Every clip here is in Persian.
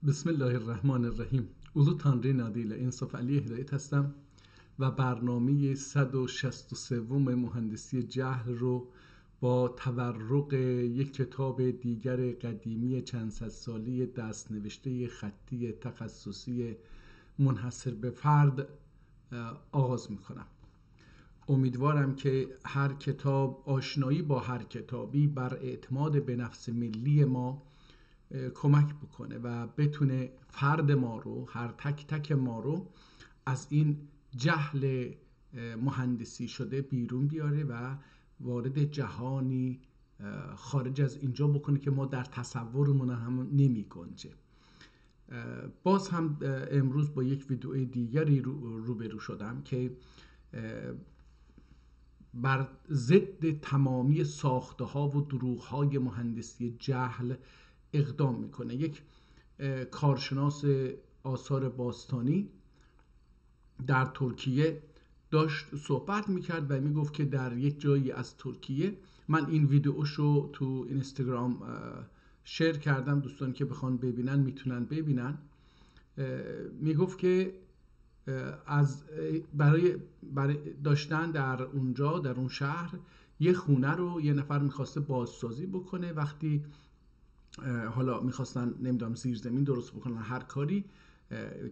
بسم الله الرحمن الرحیم. اولو تانری نادیل انصاف علی هدایت هستم و برنامه 163 مهندسی جهل رو با تورق یک کتاب دیگر قدیمی چند صد سالی دستنوشته خطی تخصصی منحصر به فرد آغاز میکنم. امیدوارم که هر کتاب، آشنایی با هر کتابی بر اعتماد به نفس ملی ما کمک بکنه و بتونه فرد ما رو، هر تک تک ما رو از این جهل مهندسی شده بیرون بیاره و وارد جهانی خارج از اینجا بکنه که ما در تصورمون هم نمی گنجه. باز هم امروز با یک ویدیو دیگری روبرو شدم که بر ضد تمامی ساخته ها و دروغ های مهندسی جهل اقدام میکنه. یک کارشناس آثار باستانی در ترکیه داشت صحبت میکرد و میگفت که در یک جایی از ترکیه، من این ویدیوشو تو اینستاگرام شیر کردم، دوستان که بخوان ببینن میتونن ببینن. میگفت که برای داشتن در اونجا، در اون شهر، یه خونه رو یه نفر میخواسته بازسازی بکنه. وقتی حالا میخواستن نمیدونم زیرزمین درست بکنن، هر کاری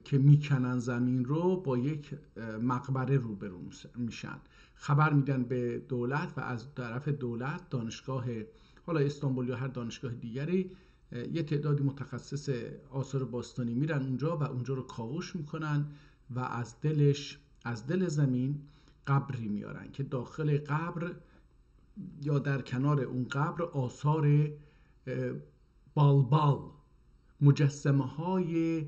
که میکنن زمین رو، با یک مقبره روبرو میشن. خبر میدن به دولت و از طرف دولت دانشگاه حالا استانبول یا هر دانشگاه دیگری یه تعدادی متخصص آثار باستانی میرن اونجا و اونجا رو کاوش میکنن و از دل زمین قبری میارن که داخل قبر یا در کنار اون قبر آثار بالبال، مجسمه های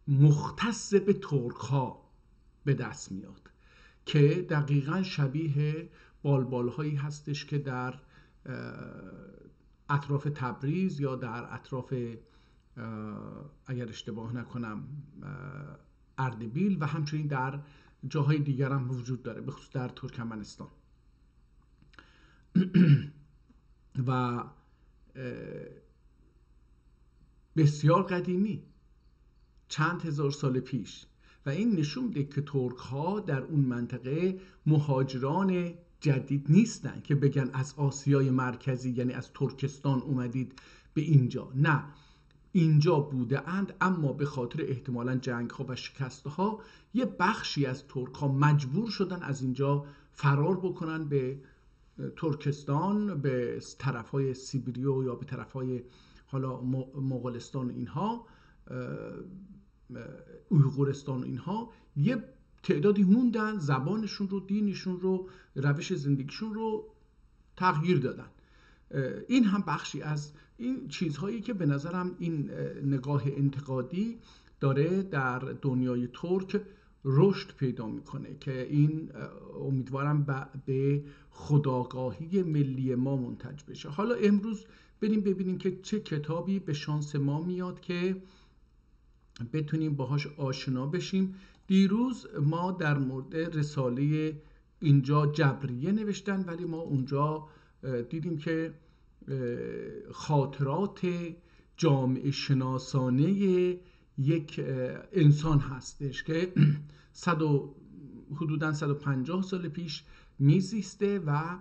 مختص به ترک ها به دست میاد که دقیقا شبیه بالبال هایی هستش که در اطراف تبریز یا در اطراف اگر اشتباه نکنم اردبیل و همچنین در جاهای دیگر هم وجود داره، به خصوص در ترکمنستان. و بسیار قدیمی، چند هزار سال پیش، و این نشون میده که ترک ها در اون منطقه مهاجران جدید نیستن که بگن از آسیای مرکزی، یعنی از ترکستان اومدید به اینجا. نه، اینجا بوده اند، اما به خاطر احتمالاً جنگ ها و شکست ها یه بخشی از ترک ها مجبور شدن از اینجا فرار بکنن به ترکستان، به طرف های سیبریو یا به طرف های حالا مغولستان، اینها اویغورستان، اینها یه تعدادی موندن، زبانشون رو، دینشون رو، روش زندگیشون رو تغییر دادن. این هم بخشی از این چیزهایی که به نظرم این نگاه انتقادی داره در دنیای ترک رشد پیدا میکنه که این امیدوارم به خودآگاهی ملی ما منتج بشه. حالا امروز بریم ببینیم که چه کتابی به شانس ما میاد که بتونیم باهاش آشنا بشیم. دیروز ما در مورد رساله اینجا جبریه نوشتن، ولی ما اونجا دیدیم که خاطرات جامعه شناسانه یک انسان هستش که حدوداً 150 سال پیش میزیسته و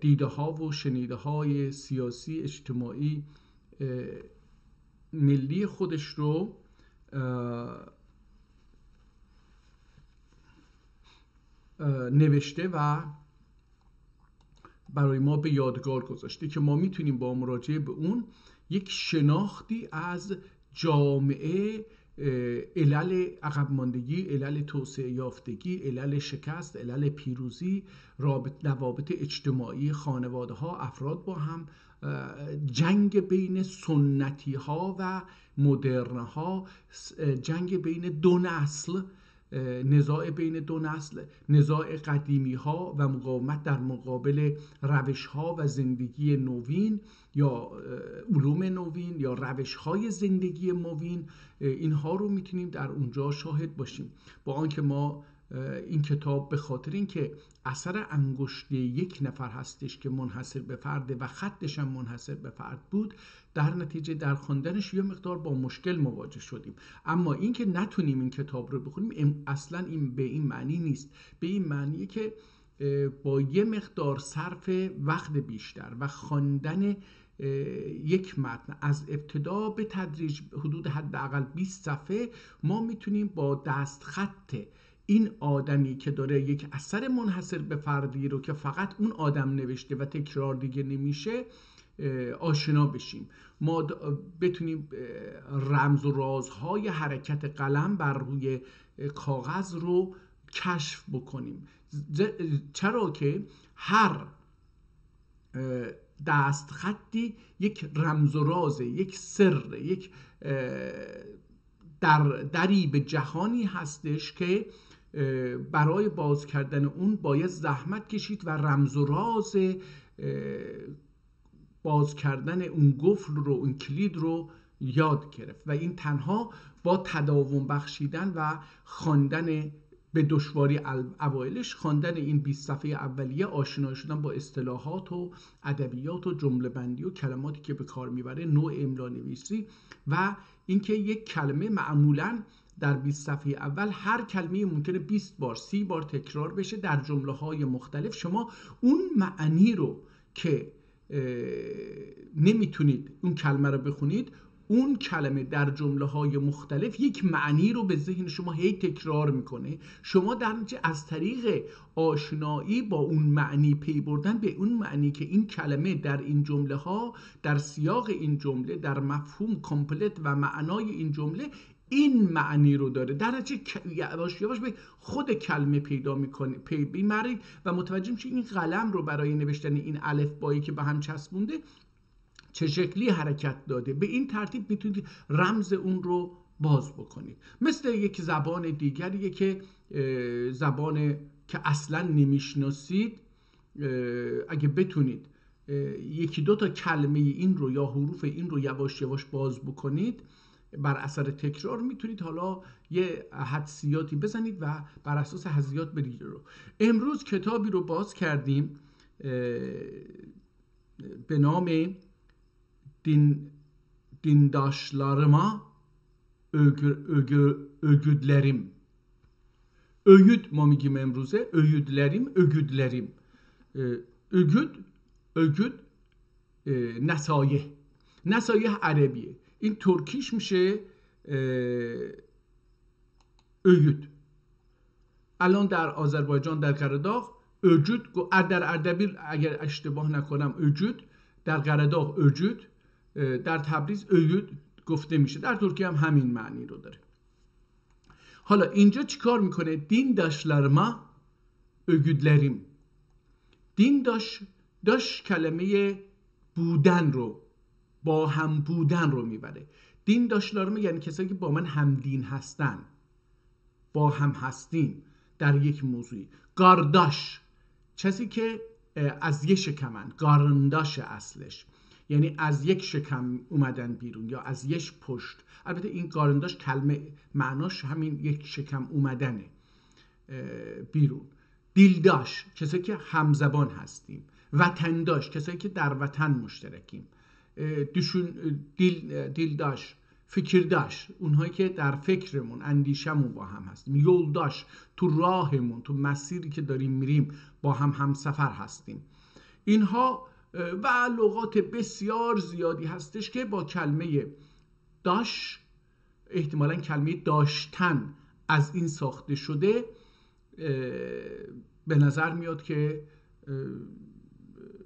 دیده ها و شنیده های سیاسی، اجتماعی، ملی خودش رو نوشته و برای ما به یادگار گذاشته که ما میتونیم با مراجعه به اون یک شناختی از جامعه، علل عقب ماندگی، علل توسعه یافتگی، علل شکست، علل پیروزی، روابط اجتماعی خانواده ها، افراد با هم، جنگ بین سنتی ها و مدرن ها، جنگ بین دو نسل، نزاع بین دو نسل، نزاع قدیمی ها و مقاومت در مقابل روش ها و زندگی نوین یا علوم نوین یا روش های زندگی نوین. اینها رو میتونیم در اونجا شاهد باشیم، با آنکه ما این کتاب به خاطر اینکه اثر انگشت یک نفر هستش که منحصر به فرده و خطش هم منحصر به فرد بود، در نتیجه در خواندنش یه مقدار با مشکل مواجه شدیم. اما اینکه نتونیم این کتاب رو بخونیم اصلا این به این معنی نیست. به این معنیه که با یه مقدار صرف وقت بیشتر و خواندن یک متن از ابتدا به تدریج حدود حداقل 20 صفحه ما میتونیم با دستخط این آدمی که داره یک اثر منحصر به فردی رو که فقط اون آدم نوشته و تکرار دیگه نمیشه آشنا بشیم. ما بتونیم رمز و رازهای حرکت قلم بر روی کاغذ رو کشف بکنیم. چرا که هر دستخطی یک رمز و رازه، یک سر، یک دری به جهانی هستش که برای باز کردن اون باید زحمت کشید و رمز و راز باز کردن اون قفل رو، اون کلید رو یاد گرفت و این تنها با تداوم بخشیدن و خواندن به دشواری اوایلش، خواندن این 20 صفحه اولیه، آشنا شدن با اصطلاحات و ادبیات و جمله بندی و کلماتی که به کار میبره، نوع املا نویسی و اینکه یک کلمه معمولاً در 20 صفحه اول هر کلمه ممکنه 20 بار 30 بار تکرار بشه در جمله های مختلف. شما اون معنی رو که نمیتونید اون کلمه رو بخونید، اون کلمه در جمله های مختلف یک معنی رو به ذهن شما هی تکرار میکنه. شما در نتیجه از طریق آشنایی با اون معنی پی بردن به اون معنی که این کلمه در این جمله ها، در سیاق این جمله، در مفهوم کامپلت و معنای این جمله این معنی رو داره، در نتیجه یواش یواش به خود کلمه پیدا میکنه، پی مرید و متوجه میشه این قلم رو برای نوشتن این الف بایی که به هم چسبونده چه شکلی حرکت داده. به این ترتیب میتونید رمز اون رو باز بکنید. مثل یک زبان دیگریه که زبان که اصلا نمیشناسید، اگه بتونید یکی دو تا کلمه این رو یا حروف این رو یواش یواش باز بکنید، بر اثر تکرار میتونید حالا یه حدسیاتی بزنید و بر اساس حدسیات برید رو. امروز کتابی رو باز کردیم به نام Dindaşlarıma öğüdlerim. Öğüt ما میگیم امروزه، öğüdlerim. öğüt نصایح عربیه. این ترکیش میشه öğüt. الان در آذربایجان در قره‌داغ öğüt، در اردبیل اگر اشتباه نکنم öğüt، در قره‌داغ öğüt، در تبریز öğüt گفته میشه. در ترکیه هم همین معنی رو داره. حالا اینجا چیکار میکنه؟ Dindaşlarıma öğüdlerim. داش کلمه بودن رو، با هم بودن رو میبره. دینداشlarıma یعنی کسایی که با من همدین هستن، با هم هستیم در یک موضوعی. قارداش کسی که از یک شکمن، قارنداش اصلش یعنی از یک شکم اومدن بیرون یا از یک پشت. البته این قارنداش کلمه معناش همین یک شکم اومدنه بیرون. دیلداش کسایی که همزبان هستیم. وطنداش کسایی که در وطن مشترکیم. دیلداش، فکرداش اونهایی که در فکرمون، اندیشمون با هم هستیم. یولداش تو راهمون، تو مسیری که داریم میریم با هم همسفر هستیم. اینها و لغات بسیار زیادی هستش که با کلمه داش، احتمالاً کلمه داشتن از این ساخته شده، به نظر میاد که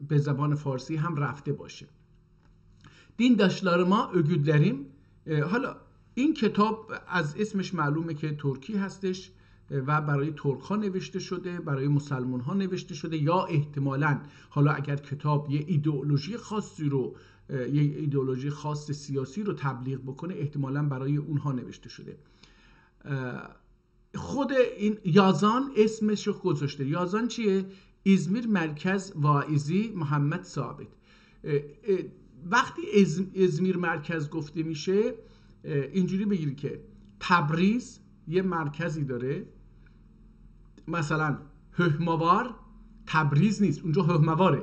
به زبان فارسی هم رفته باشه. Dindaşlarıma öğüdlerim. حالا این کتاب از اسمش معلومه که ترکی هستش و برای ترک ها نوشته شده، برای مسلمان ها نوشته شده، یا احتمالاً حالا اگر کتاب یه ایدئولوژی خاصی رو، یه ایدئولوژی خاص سیاسی رو تبلیغ بکنه، احتمالاً برای اونها نوشته شده. خود این یازان اسمش رو گذاشته. یازان چیه؟ ازمیر مرکز واعظی محمد ثابت. وقتی ازمیر مرکز گفته میشه اینجوری بگیری که تبریز یه مرکزی داره مثلا ههماور تبریز نیست، اونجا ههمواره.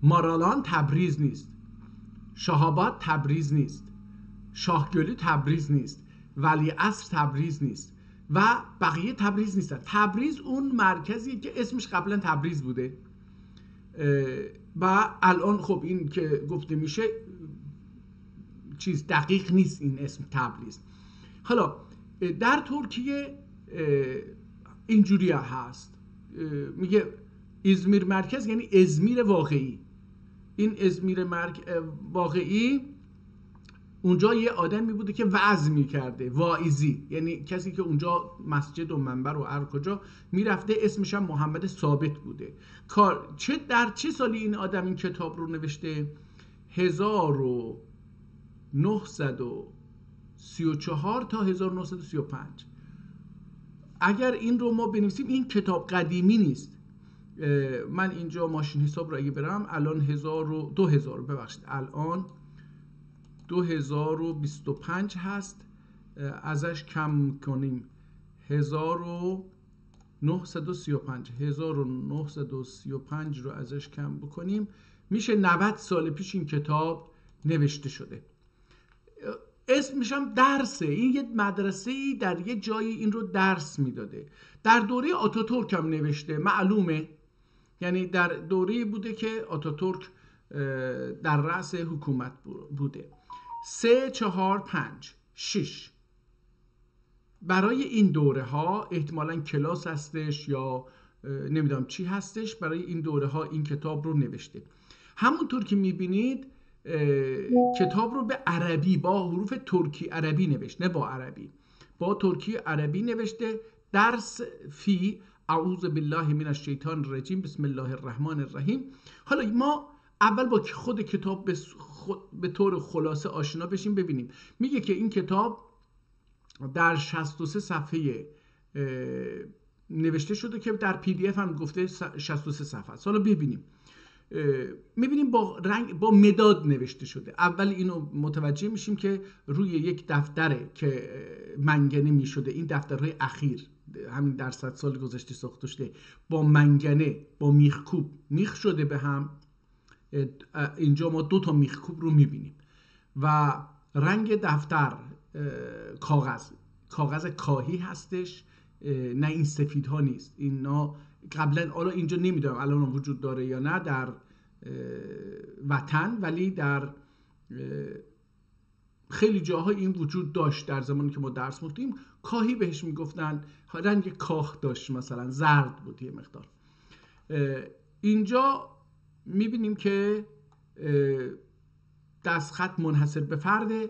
مارالان تبریز نیست، شاهآباد تبریز نیست، شاهگلی تبریز نیست، ولیعصر تبریز نیست و بقیه تبریز نیستن. تبریز اون مرکزیه که اسمش قبلا تبریز بوده و الان خب این که گفته میشه چیز دقیق نیست این اسم تبریز. حالا در ترکیه اینجوری هست، میگه ازمیر مرکز یعنی ازمیر واقعی. این ازمیر واقعی اونجا یه آدمی بوده که وعظ میکرده، واعظی، یعنی کسی که اونجا مسجد و منبر و هر کجا میرفته، اسمش هم محمد ثابت بوده. در چه سالی این آدم این کتاب رو نوشته؟ 1934 تا 1935. اگر این رو ما بنویسیم، این کتاب قدیمی نیست. من اینجا ماشین حساب رو اگه برم الان 2000 ببخشید الان 2025 هست، ازش کم کنیم 1935 رو ازش کم بکنیم میشه 90 سال پیش این کتاب نوشته شده. اسمش هم درسه، این یه مدرسه‌ای در یه جایی این رو درس میداده. در دوره آتاتورک هم نوشته، معلومه، یعنی در دوره‌ای بوده که آتاتورک در رأس حکومت بوده. 3 4 5 6 برای این دوره ها احتمالاً کلاس هستش یا نمیدونم چی هستش، برای این دوره ها این کتاب رو نوشته. همونطور که میبینید کتاب رو به عربی با حروف ترکی عربی نوشته، نه با عربی، با ترکی عربی نوشته. درس فی اعوذ بالله من الشیطان الرجیم بسم الله الرحمن الرحیم. حالا ما اول با خود کتاب به طور خلاصه آشنا بشیم. ببینیم میگه که این کتاب در 63 صفحه نوشته شده که در پی دی اف هم گفته 63 صفحه است. حالا ببینیم، میبینیم با مداد نوشته شده. اول اینو متوجه میشیم که روی یک دفتره که منگنه میشده، این دفترهای اخیر همین در 100 سال گذشته ساخته شده، با منگنه با میخکوب میخ شده به هم. اینجا ما 2 تا میخکوب رو میبینیم و رنگ دفتر کاغذ کاهی هستش، نه این سفید ها نیست. اینا قبلا، حالا اینجا نمیدونم الان وجود داره یا نه در وطن، ولی در خیلی جاها این وجود داشت. در زمانی که ما درس می‌خوندیم کاهی بهش میگفتن، رنگ کاه داشت، مثلا زرد بود یه مقدار. اینجا میبینیم که دستخط منحصر به فرده،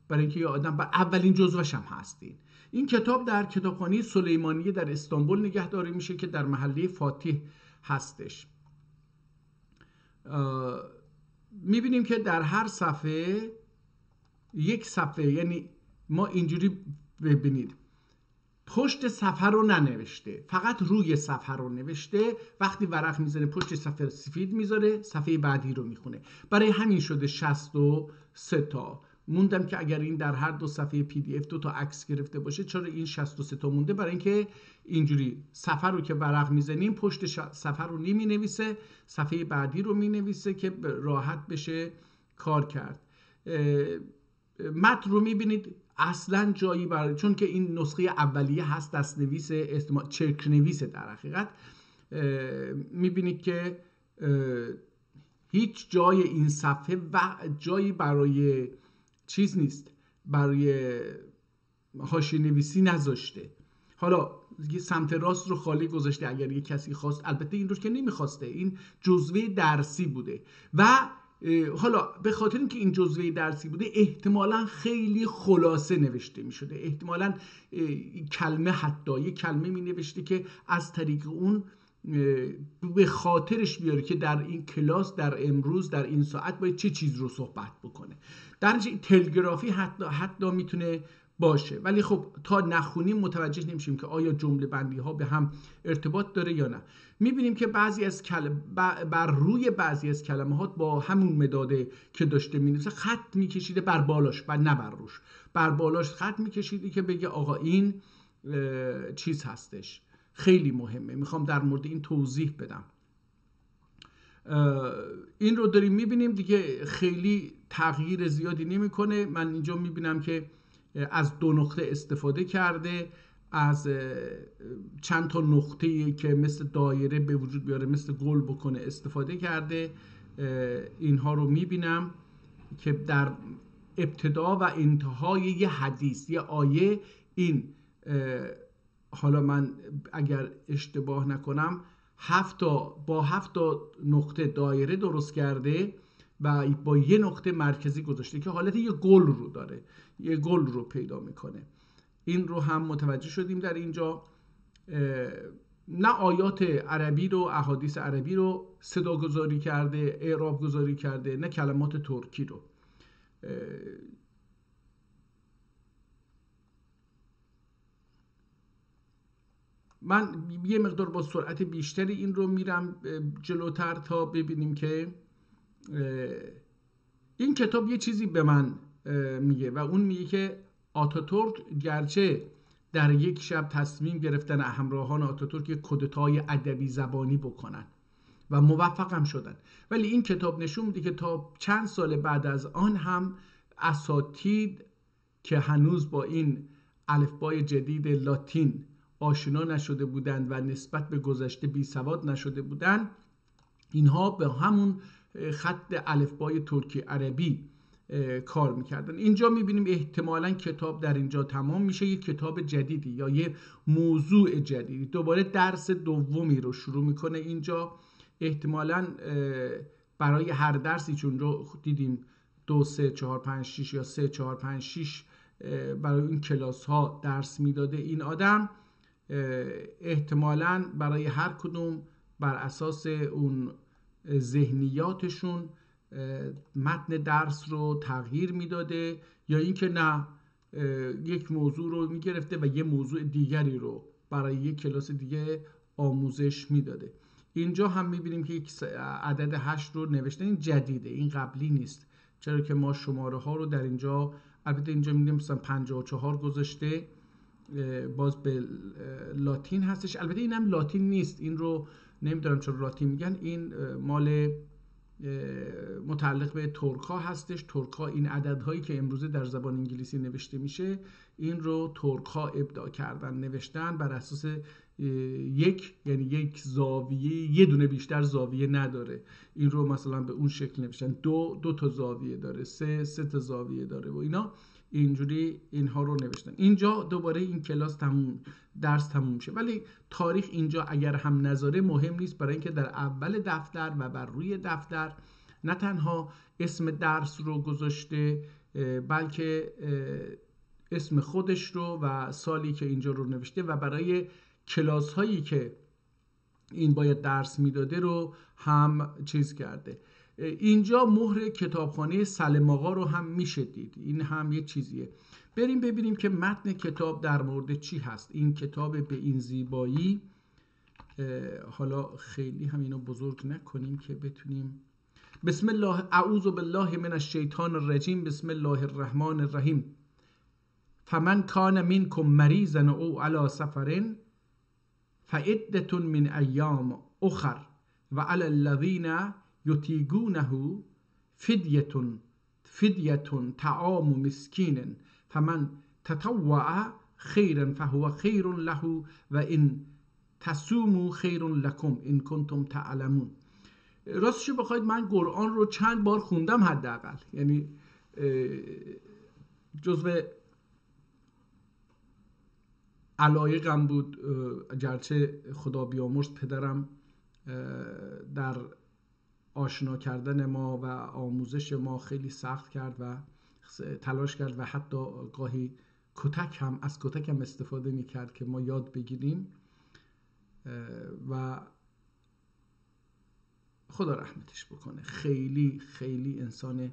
برای اینکه یه آدم اولین جزوش هم هستین. این کتاب در کتابخانه سلیمانیه در استانبول نگهداری میشه که در محله فاتح هستش. میبینیم که در هر صفحه یک صفحه، یعنی ما اینجوری ببینید پشت صفحه رو ننوشته، فقط روی صفحه رو نوشته. وقتی ورق میزنه پشت صفحه سفید میذاره، صفحه بعدی رو میخونه. برای همین شده 63 تا. موندم که اگر این در هر 2 صفحه پی دی اف 2 تا عکس گرفته باشه، چرا این 63 تا مونده؟ برای اینکه اینجوری صفحه رو که ورق میزنیم پشت صفحه رو نمینویسه، صفحه بعدی رو مینویسه که راحت بشه کار کرد. متن رو میبینید اصلا جایی برای، چون که این نسخه اولیه هست، دستنویس چرک نویسه در حقیقت، میبینید که هیچ جای این صفحه و جایی برای چیز نیست، برای حاشیه نویسی نذاشته. حالا سمت راست رو خالی گذاشته اگر یک کسی خواست. البته این رو که نمیخواسته، این جزوه درسی بوده و حالا به خاطر اینکه این جزوه درسی بوده احتمالاً خیلی خلاصه نوشته می شده. احتمالاً کلمه، حتی یک کلمه می نوشته که از طریق اون به خاطرش بیاره که در این کلاس، در امروز، در این ساعت باید چه چیز رو صحبت بکنه. در تلگرافی حتی میتونه باشه، ولی خب تا نخونیم متوجه نمیشیم که آیا جمله بندی ها به هم ارتباط داره یا نه. میبینیم که بر روی بعضی از کلمات با همون مداده که داشته مینویسه خط میکشیده بر بالاش و نه بر روش. بر بالاش خط میکشیده که بگه آقا این چیز هستش، خیلی مهمه. میخوام در مورد این توضیح بدم. این رو داریم میبینیم دیگه، خیلی تغییر زیادی نمیکنه. من اینجا میبینم که از 2 نقطه استفاده کرده، از چند تا نقطه‌ای که مثل دایره به وجود بیاره، مثل گل بکنه استفاده کرده. اینها رو میبینم که در ابتدا و انتهای یه حدیث، یه آیه، این حالا من اگر اشتباه نکنم 7 تا نقطه دایره درست کرده و با یه نقطه مرکزی گذاشته که حالت یه گل رو داره، یه گل رو پیدا میکنه. این رو هم متوجه شدیم در اینجا. نه آیات عربی رو، احادیث عربی رو صدا گذاری کرده، اعراب گذاری کرده، نه کلمات ترکی رو. من یه مقدار با سرعت بیشتری این رو میرم جلوتر تا ببینیم که این کتاب یه چیزی به من میگه و اون میگه که آتاتورک گرچه در یک شب تصمیم گرفتن همراهان آتاتورک یک کودتای ادبی زبانی بکنن و موفق هم شدن، ولی این کتاب نشون میده که تا چند سال بعد از آن هم اساتید که هنوز با این الفبای جدید لاتین آشنا نشده بودند و نسبت به گذشته بی سواد نشده بودند، اینها به همون خط الفبای ترکی عربی کار میکردن. اینجا میبینیم احتمالاً کتاب در اینجا تمام میشه، یک کتاب جدیدی یا یه موضوع جدیدی، دوباره درس دومی رو شروع میکنه اینجا. احتمالاً برای هر درسی، چون رو دیدیم 2 3 4 5 6 یا 3 4 5 6 برای این کلاس ها درس میداده این آدم، احتمالاً برای هر کدوم بر اساس اون ذهنیاتشون متن درس رو تغییر میداده، یا اینکه نه یک موضوع رو میگرفته و یه موضوع دیگری رو برای یک کلاس دیگه آموزش میداده. اینجا هم میبینیم که یک عدد 8 رو نوشته، این جدیده، این قبلی نیست، چرا که ما شماره ها رو در اینجا، البته اینجا میبینیم مثلا 54 گذاشته، باز به لاتین هستش. البته این هم لاتین نیست، این رو نمیدونم چرا لاتین میگن، این مال متعلق به ترکا هستش. ترکا این عددهایی که امروزه در زبان انگلیسی نوشته میشه، این رو ترکا ابداع کردن، نوشتن بر اساس یک، یعنی یک زاویه، یه دونه بیشتر زاویه نداره. این رو مثلا به اون شکل نوشتن، دو تا زاویه داره، سه تا زاویه داره و اینا، اینجوری اینها رو نوشتن. اینجا دوباره این کلاس درس تموم میشه، ولی تاریخ اینجا اگر هم نذاره مهم نیست، برای اینکه در اول دفتر و بر روی دفتر نه تنها اسم درس رو گذاشته، بلکه اسم خودش رو و سالی که اینجا رو نوشته و برای کلاس هایی که این باید درس میداده رو هم چیز کرده. اینجا مهر کتابخانه سلم آقا رو هم میشه دید، این هم یه چیزیه. بریم ببینیم که متن کتاب در مورد چی هست. این کتاب به این زیبایی، حالا خیلی هم اینو بزرگ نکنیم که بتونیم. بسم الله، اعوذ بالله من الشیطان الرجیم، بسم الله الرحمن الرحیم. فمن کان منکم مریضا او علی سفر فعدة من ایام اخر و علی الذین یطیقونه فدیة طعام مسکین فمن تطوع خیرا فهو خیر له و ان تصوموا خیر لکم ان کنتم تعلمون. راستش بخواید من قرآن رو چند بار خوندم حداقل، یعنی جزو علایقم بود، گرچه خدا بیامرز پدرم در آشنا کردن ما و آموزش ما خیلی سخت کرد و تلاش کرد و حتی گاهی از کتک هم استفاده میکرد که ما یاد بگیریم و خدا رحمتش بکنه. خیلی خیلی انسان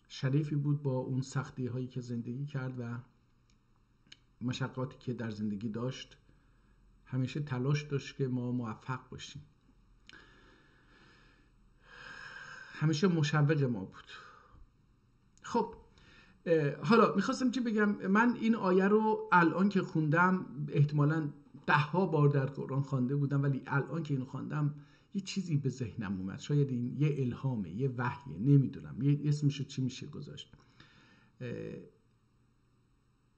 شریفی بود با اون سختی هایی که زندگی کرد و مشقاتی که در زندگی داشت. همیشه تلاش داشت که ما موفق باشیم، همیشه مشوق ما بود. خب حالا میخواستم چی بگم، من این آیه رو الان که خوندم، احتمالاً 10 بار در قرآن خوانده بودم، ولی الان که اینو خواندم یه چیزی به ذهنم اومد. شاید این یه الهامه، یه وحیه، نمیدونم یه اسمشو چی میشه گذاشت.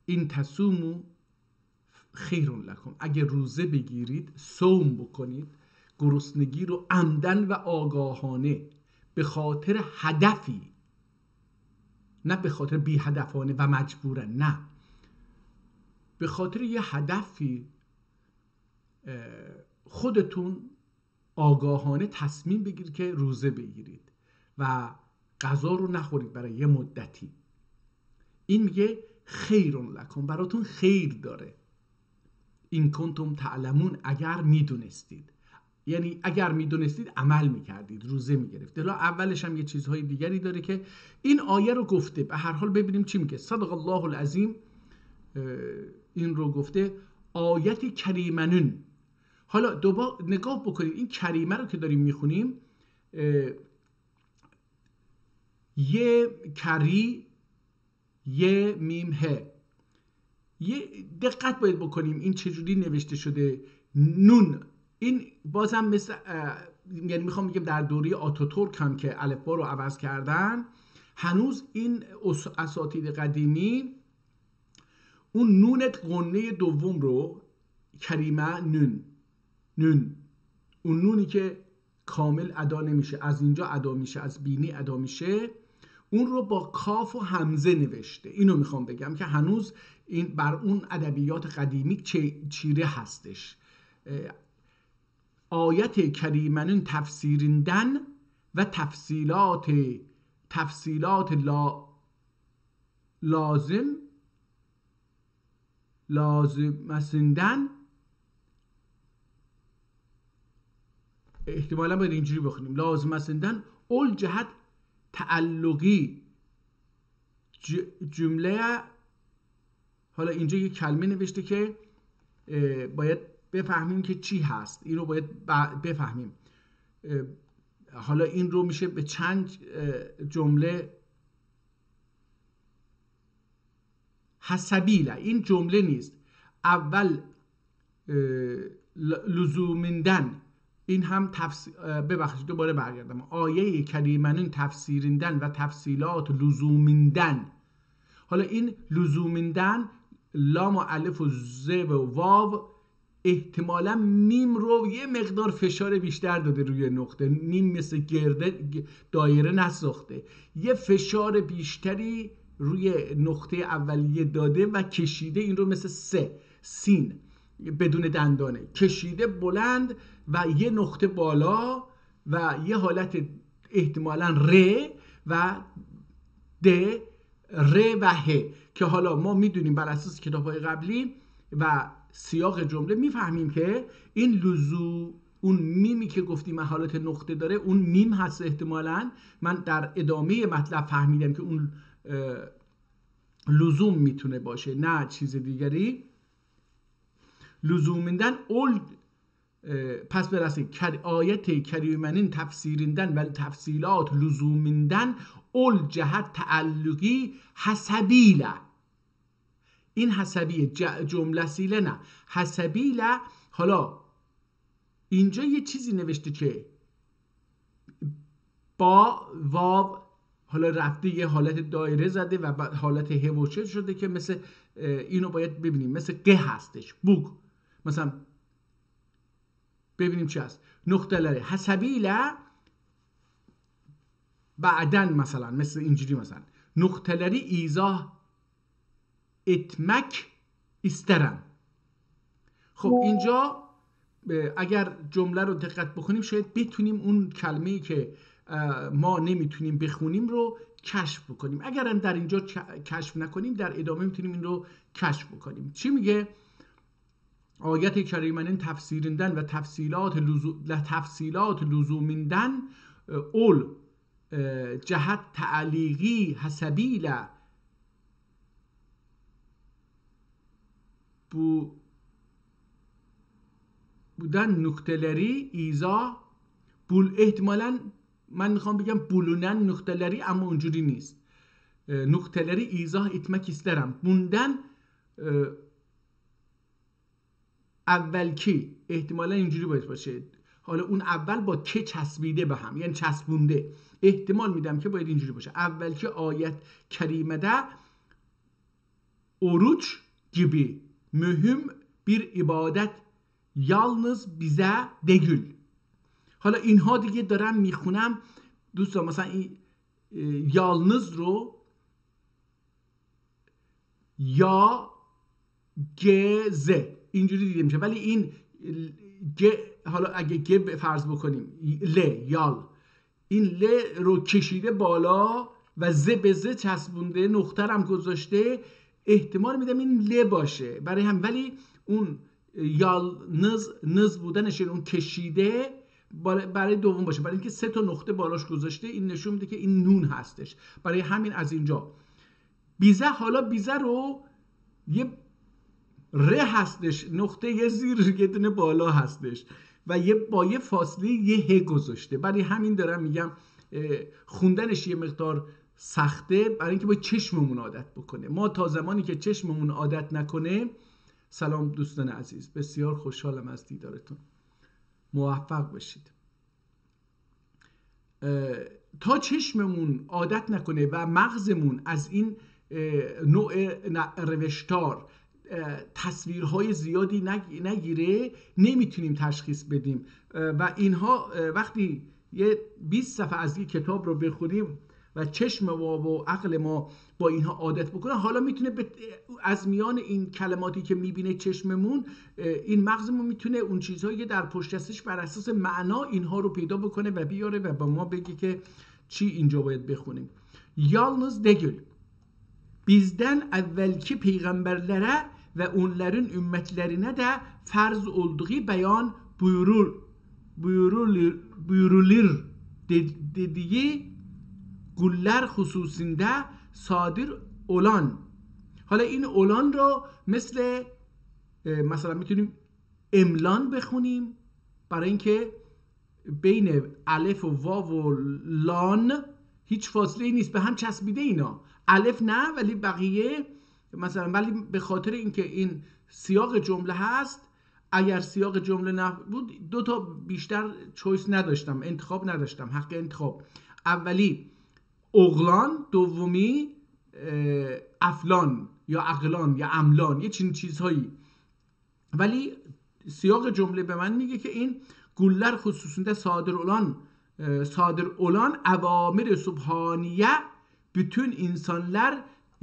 این تصومو خیر لکم، اگه روزه بگیرید، صوم بکنید، گرسنگی رو عمدن و آگاهانه به خاطر هدفی، نه به خاطر بی هدفانه و مجبورن، نه، به خاطر یه هدفی خودتون آگاهانه تصمیم بگیرید که روزه بگیرید و غذا رو نخورید برای یه مدتی. این میگه خیر لکم، براتون خیر داره. این کنتم تعلمون، اگر میدونستید، یعنی اگر میدونستید عمل میکردید، روزه میگرفتید. حالا اولش هم یه چیزهای دیگری داره که این آیه رو گفته. به هر حال ببینیم چی میگه. صدق الله العظیم این رو گفته، آیت کریمنون. حالا دوباره نگاه بکنید، این کریمه رو که داریم میخونیم، یه کری، یه میم ه، یه دقت باید بکنیم این چجوری نوشته شده. نون، این بازم مثل یعنی میخوام بگم در دوره آتاتورک هم که الفبا رو عوض کردن، هنوز این اساتید قدیمی اون نون قنه دوم رو، کریمه نون، اون نونی که کامل ادا نمیشه، از اینجا ادا میشه، از بینی ادا میشه، اون رو با کاف و همزه نوشته. اینو میخوام بگم که هنوز این بر اون ادبیات قدیمی چیره هستش. آیت کریمنون تفسیریندن و تفصیلات لازمسندن. احتمالا باید اینجوری بخونیم، لازمسندن اول جهت تعلقی جمله. حالا اینجا یه کلمه نوشته که باید بفهمیم که چی هست، این رو باید بفهمیم. حالا این رو میشه به چند جمله حسبیله، این جمله نیست. اول لزومندن، این هم ببخشید دوباره برگردم. آیه کریمنون تفسیریندن و تفصیلات لزومندن. حالا این لزومندن، لام و الف و ز و واو، احتمالا میم رو یه مقدار فشار بیشتر داده روی نقطه. میم مثل گرده دایره نساخته، یه فشار بیشتری روی نقطه اولیه داده و کشیده این رو مثل سین بدون دندانه، کشیده بلند و یه نقطه بالا و یه حالت احتمالا ر و د، ر و ه، که حالا ما میدونیم بر اساس کتاب‌های قبلی و سیاق جمله میفهمیم که این اون میمی که گفتیم حالت نقطه داره، اون میم هست احتمالاً. من در ادامه مطلب فهمیدم که اون لزوم میتونه باشه، نه چیز دیگری. لزومندن اول، پس برسیم آیت کریمنین تفسیریندن و تفصیلات لزومندن اول جهت تعلقی حسبیله. این حسبیه، جمله سیله نه، حسبیله. حالا اینجا یه چیزی نوشته که با واو، حالا رفته یه حالت دایره زده و حالت هوچه شده که مثل اینو باید ببینیم مثل قه هستش، بوک مثلا ببینیم چی هست. نقطه لره حسبیله بعدن مثلا مثل اینجوری، مثلا نقطه لری ایزا اتمک استرم. خب اینجا اگر جمله رو دقت بکنیم شاید بتونیم اون کلمه‌ای که ما نمیتونیم بخونیم رو کشف بکنیم. اگر هم در اینجا کشف نکنیم در ادامه میتونیم این رو کشف بکنیم. چی میگه؟ آیت کریمنین تفسیریندن و تفصیلات لزومندن اول جهت تعلیقی حسبیل بودن نقطه‌لری ایزا احتمالاً من میخوام بگم بولونن نقطه‌لری، اما اونجوری نیست. noktaları izah etmek isterim. Bundan اولکی احتمالا اینجوری باید باشه. حالا اون اول با که چسبیده به هم، یعنی چسبونده. احتمال میدم که باید اینجوری باشه. اولکی ayet kerimede oruç gibi mühim bir ibadet yalnız bize değil. حالا اینها دیگه دارم میخونم دوستان، مثلا این یالنز رو یا گز اینجوری دیده میشه، ولی این حالا اگه گ فرض بکنیم ل یال، این ل رو کشیده بالا و ز به ز چسبونده، نقطه هم گذاشته، احتمال میدم این ل باشه برای هم، ولی اون یال نز بودنش، اون کشیده برای دوم باشه، برای اینکه 3 تا نقطه بالاش گذاشته، این نشون میده که این نون هستش. برای همین از اینجا بیزه، حالا بیزه رو یه ر هستش، نقطه یه زیر یه دونه بالا هستش و با یه فاصله یه ه گذاشته. برای همین دارم میگم خوندنش یه مقدار سخته، برای اینکه با چشممون عادت بکنه. ما تا زمانی که چشممون عادت نکنه. سلام دوستان عزیز، بسیار خوشحالم از دیدارتون، موفق باشید. تا چشممون عادت نکنه و مغزمون از این نوع روشتار تصویرهای زیادی نگیره، نمیتونیم تشخیص بدیم. و اینها وقتی یه 20 صفحه از یک کتاب رو بخونیم و چشم ما و عقل ما با اینها عادت بکنه، حالا میتونه از میان این کلماتی که میبینه چشممون، این مغزمون میتونه اون چیزهایی که در پشت هستش بر اساس معنا اینها رو پیدا بکنه و بیاره و با ما بگه که چی اینجا باید bexunیم. Yalnız değil, bizden evvelki peygamberlere ve onların ümmetlerine de farz olduğu beyan buyurulur dediği guller hususinde sadir olan. حالا این اولان رو مثلا میتونیم املان بخونیم، برای اینکه بین الف و واو و لان هیچ فاصله نیست، به هم چسبیده اینا. الف نه، ولی بقیه مثلا، ولی به خاطر اینکه این سیاق جمله هست، اگر سیاق جمله نبود 2 تا بیشتر چویس نداشتم، انتخاب نداشتم، حق انتخاب. اولی اغلان، دومی افلان یا اقلان یا املان، یه چیزهایی. ولی سیاق جمله به من میگه که این گولر خصوصونده صادر olan اوامر سبحانیه bütün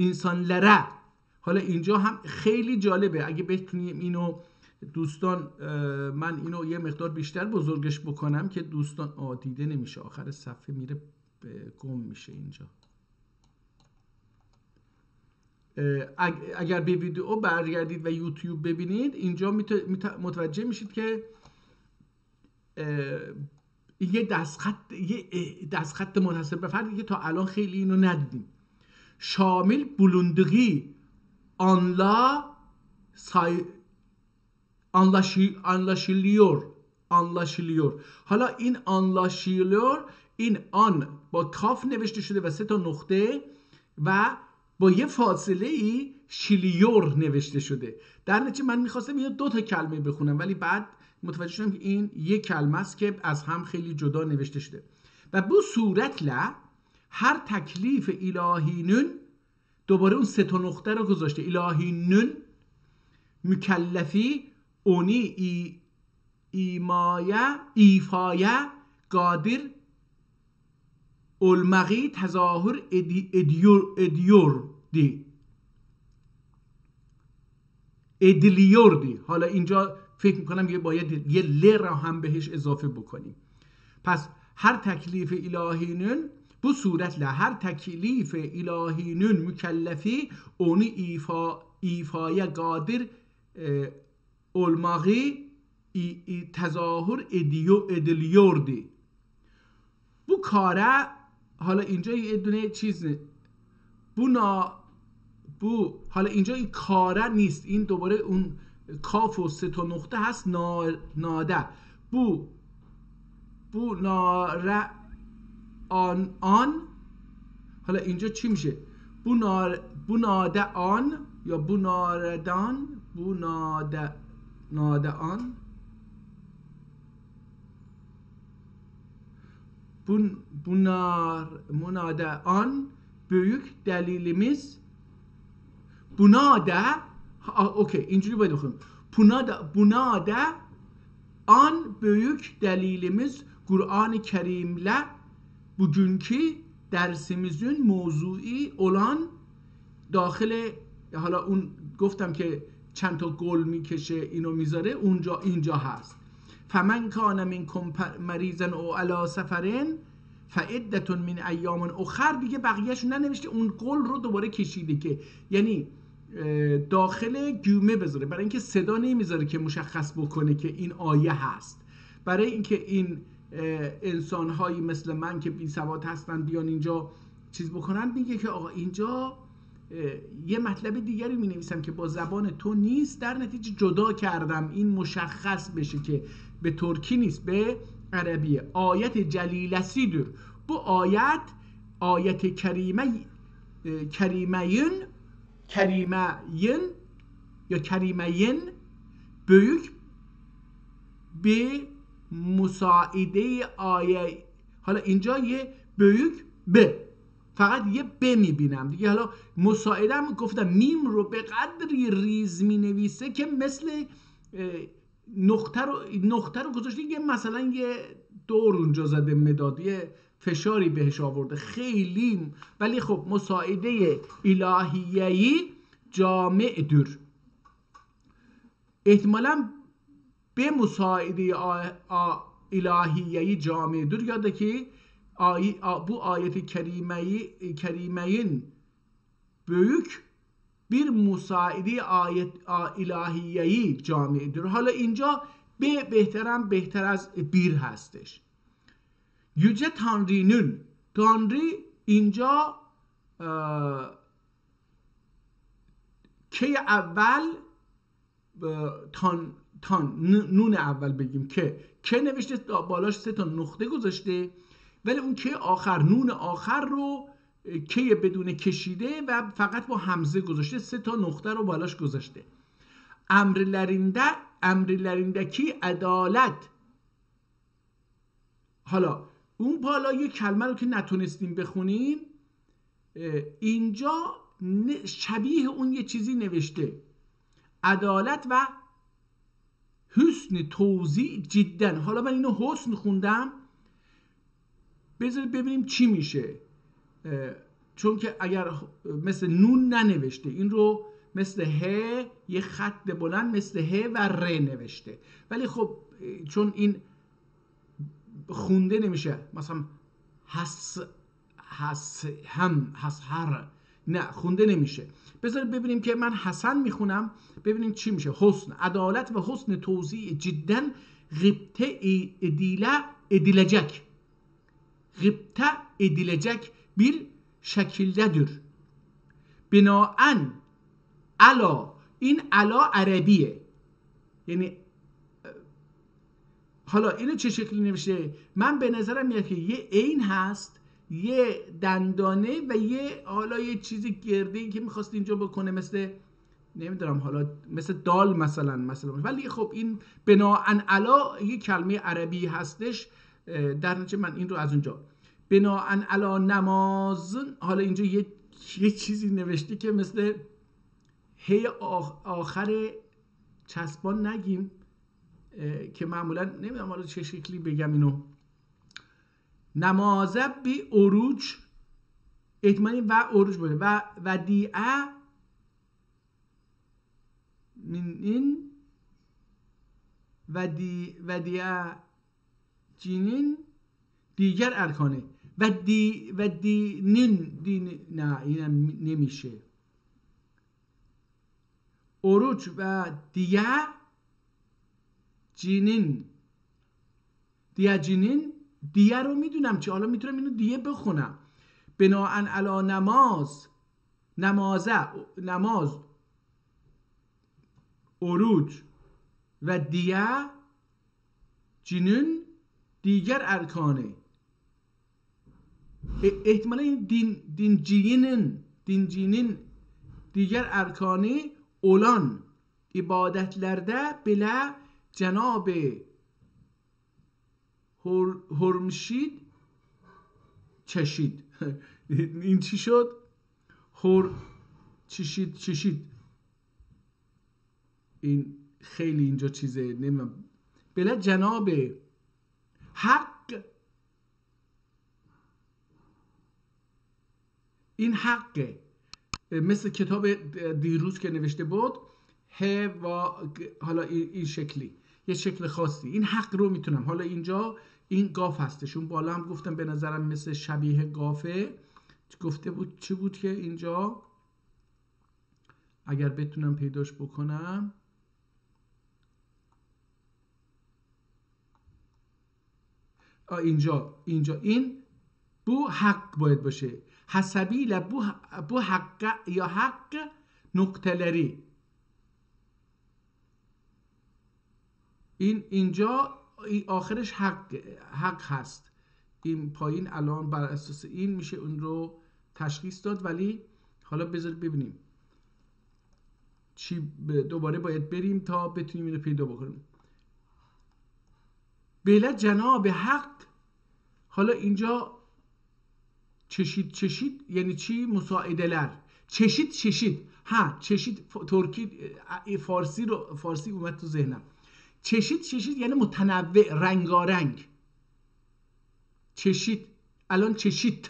insanlara. حالا اینجا هم خیلی جالبه، اگه بتونیم اینو دوستان، من اینو یه مقدار بیشتر بزرگش بکنم که دوستان دیده نمیشه، آخر صفحه میره گم میشه اینجا. اگر به ویدیو برگردید و یوتیوب ببینید، اینجا متوجه میشید که یه دستخط منحصر به فردی که تا الان خیلی اینو ندیدیم. شامل بلندگی anlaşılıyor. حالا این anlaşılıyor، این آن با کاف نوشته شده و 3 تا نقطه و با یه فاصله ای شیلیور نوشته شده. در نتیجه من میخواستم یه 2 تا کلمه بخونم، ولی بعد متوجه شدم که این یک کلمه است که از هم خیلی جدا نوشته شده. و bu suretle هر تکلیف الهینون، دوباره اون 3 تا نقطه رو گذاشته، الهینون مکلفی اونی ایفایه قادر olmağı tezahür ediliyordi. حالا اینجا فکر میکنم باید یه ل را هم بهش اضافه بکنیم. پس هر تکلیف الهینون، bu suretle her teklif ilahinin mükellefi onu ifaya qadir olmağı tezahür ediliyordu. Bu kare، حالا اینجا یه دونه چیز حالا اینجا این کاره نیست، این دوباره اون کاف و 3 تا نقطه هست، ناده. بو ناره آن. حالا اینجا چی میشه؟ بنادعان یا بناردان، بنادعان، منادعان büyük delilimiz bunada. اوکی اینجوری باید بخونیم. bunada an büyük delilimiz Kur'an-ı Kerim'le bugünkü dersimizin موضوعی olan داخل، حالا اون گفتم که چند تا گل میکشه اینو میذاره اینجا هست. فمن کان منکم مریضا او علی سفرن فعدة من ایام اخر، دیگه بقیه‌شو ننوشته، اون قول رو دوباره کشیده که یعنی داخل گومه بذاره، برای اینکه صدا نمیذاره که مشخص بکنه که این آیه هست، برای اینکه این انسان‌هایی مثل من که بی سواد هستن بیان اینجا چیز بکنن، میگه که آقا اینجا یه مطلب دیگری می نویسم که با زبان تو نیست، در نتیجه جدا کردم این مشخص بشه که به ترکی نیست، به عربیه. آیت جلیلسیدür. Bu ayet kerimeyin یا kerimeyin büyük bir مساعده آیه. حالا اینجا یه büyük ب، فقط یه ب میبینم دیگه. حالا مساعدم گفتم میم رو به قدری ریز مینویسه که مثل نقطه رو گذاشته یه مثلا یه دور اونجا زده، مداد یه فشاری بهش آورده خیلی، ولی خب مساعده الهیه‌ای جامع دور، احتمالا به مساعده الهیه‌ای جامع دور یاده که bu ayeti kerimeyin büyük bir musaide ayet ilahiyeyi camidir. حالا اینجا بهتر از بیر هستش. yüce Tanrı'nın، Tanrı اینجا که اول نون اول بگیم که نوشته بالاش 3 تا نقطه گذاشته، ولی اون که آخر نون آخر رو که بدون کشیده و فقط با همزه گذاشته، 3 تا نقطه رو بالاش گذاشته. امرlerindeki عدالت. حالا اون بالا یه کلمه رو که نتونستیم بخونیم، اینجا شبیه اون یه چیزی نوشته، عدالت و حسن توزیع جدا. حالا من اینو حسن خوندم، بذارید ببینیم چی میشه، چون که اگر مثل نون ننوشته، این رو مثل ه یه خط بلند مثل ه و ر نوشته، ولی خب چون این خونده نمیشه، مثلا هر نه خونده نمیشه. بذارید ببینیم که من حسن میخونم، ببینیم چی میشه. حسن، عدالت و حسن توزیع جدا غبطه edilecek. Gıpta edilecek bir şekildedir. Binaen ala، این علا عربیه، یعنی حالا اینو چه شکلی نوشته؟ من به نظرم میاد که یه عین هست، یه دندانه و یه حالا یه چیزی گرده‌ای که میخواست اینجا بکنه، مثل نمیدونم حالا مثل دال مثلا، ولی خب این بناءن علا یه کلمه عربی هستش. در نتیجه من این رو از اونجا بناءن علا نماز، حالا اینجا یه چیزی نوشته که مثل هی آخر چسبان نگیم که معمولا نمیدونم حالا چه شکلی بگم اینو. نمازه بی اروج، احتمالی و اروج بوده، و دیعه من این و دیعه جینین دیگر ارکانه و دینین نه این نمیشه. اروج و دیعه جینین، دیه رو میدونم چه، حالا میتونم اینو دیه بخونم. بناءن علی نماز اروج و دیه جینین دیگر ارکانه. احتمالا این dincinin diğer erkanı olan ibadetlerde bile Cenab-ı Hurmşid çeşit. این چی شد؟ چشید این خیلی اینجا چیزه نمیدونم بله جناب حق این حقه مثل کتاب دیروز که نوشته بود و حالا این شکلی یه شکل خاصی این حق رو میتونم حالا اینجا این گاف هستش اون بالا هم گفتم به نظرم مثل شبیه گافه گفته بود چی بود که اینجا اگر بتونم پیداش بکنم اینجا این بو حق باید باشه حسبیل بو حق یا حق نقطه‌لری اینجا آخرش حق هست این پایین الان بر اساس این میشه اون رو تشخیص داد ولی حالا بذار ببینیم چی دوباره باید بریم تا بتونیم اینو پیدا بکنیم بله جناب حق حالا اینجا چشید یعنی چی مساعده‌لر چشید ها چشید ترکی فارسی اومد تو ذهنم چشید یعنی متنوع رنگارنگ چشید الان چشید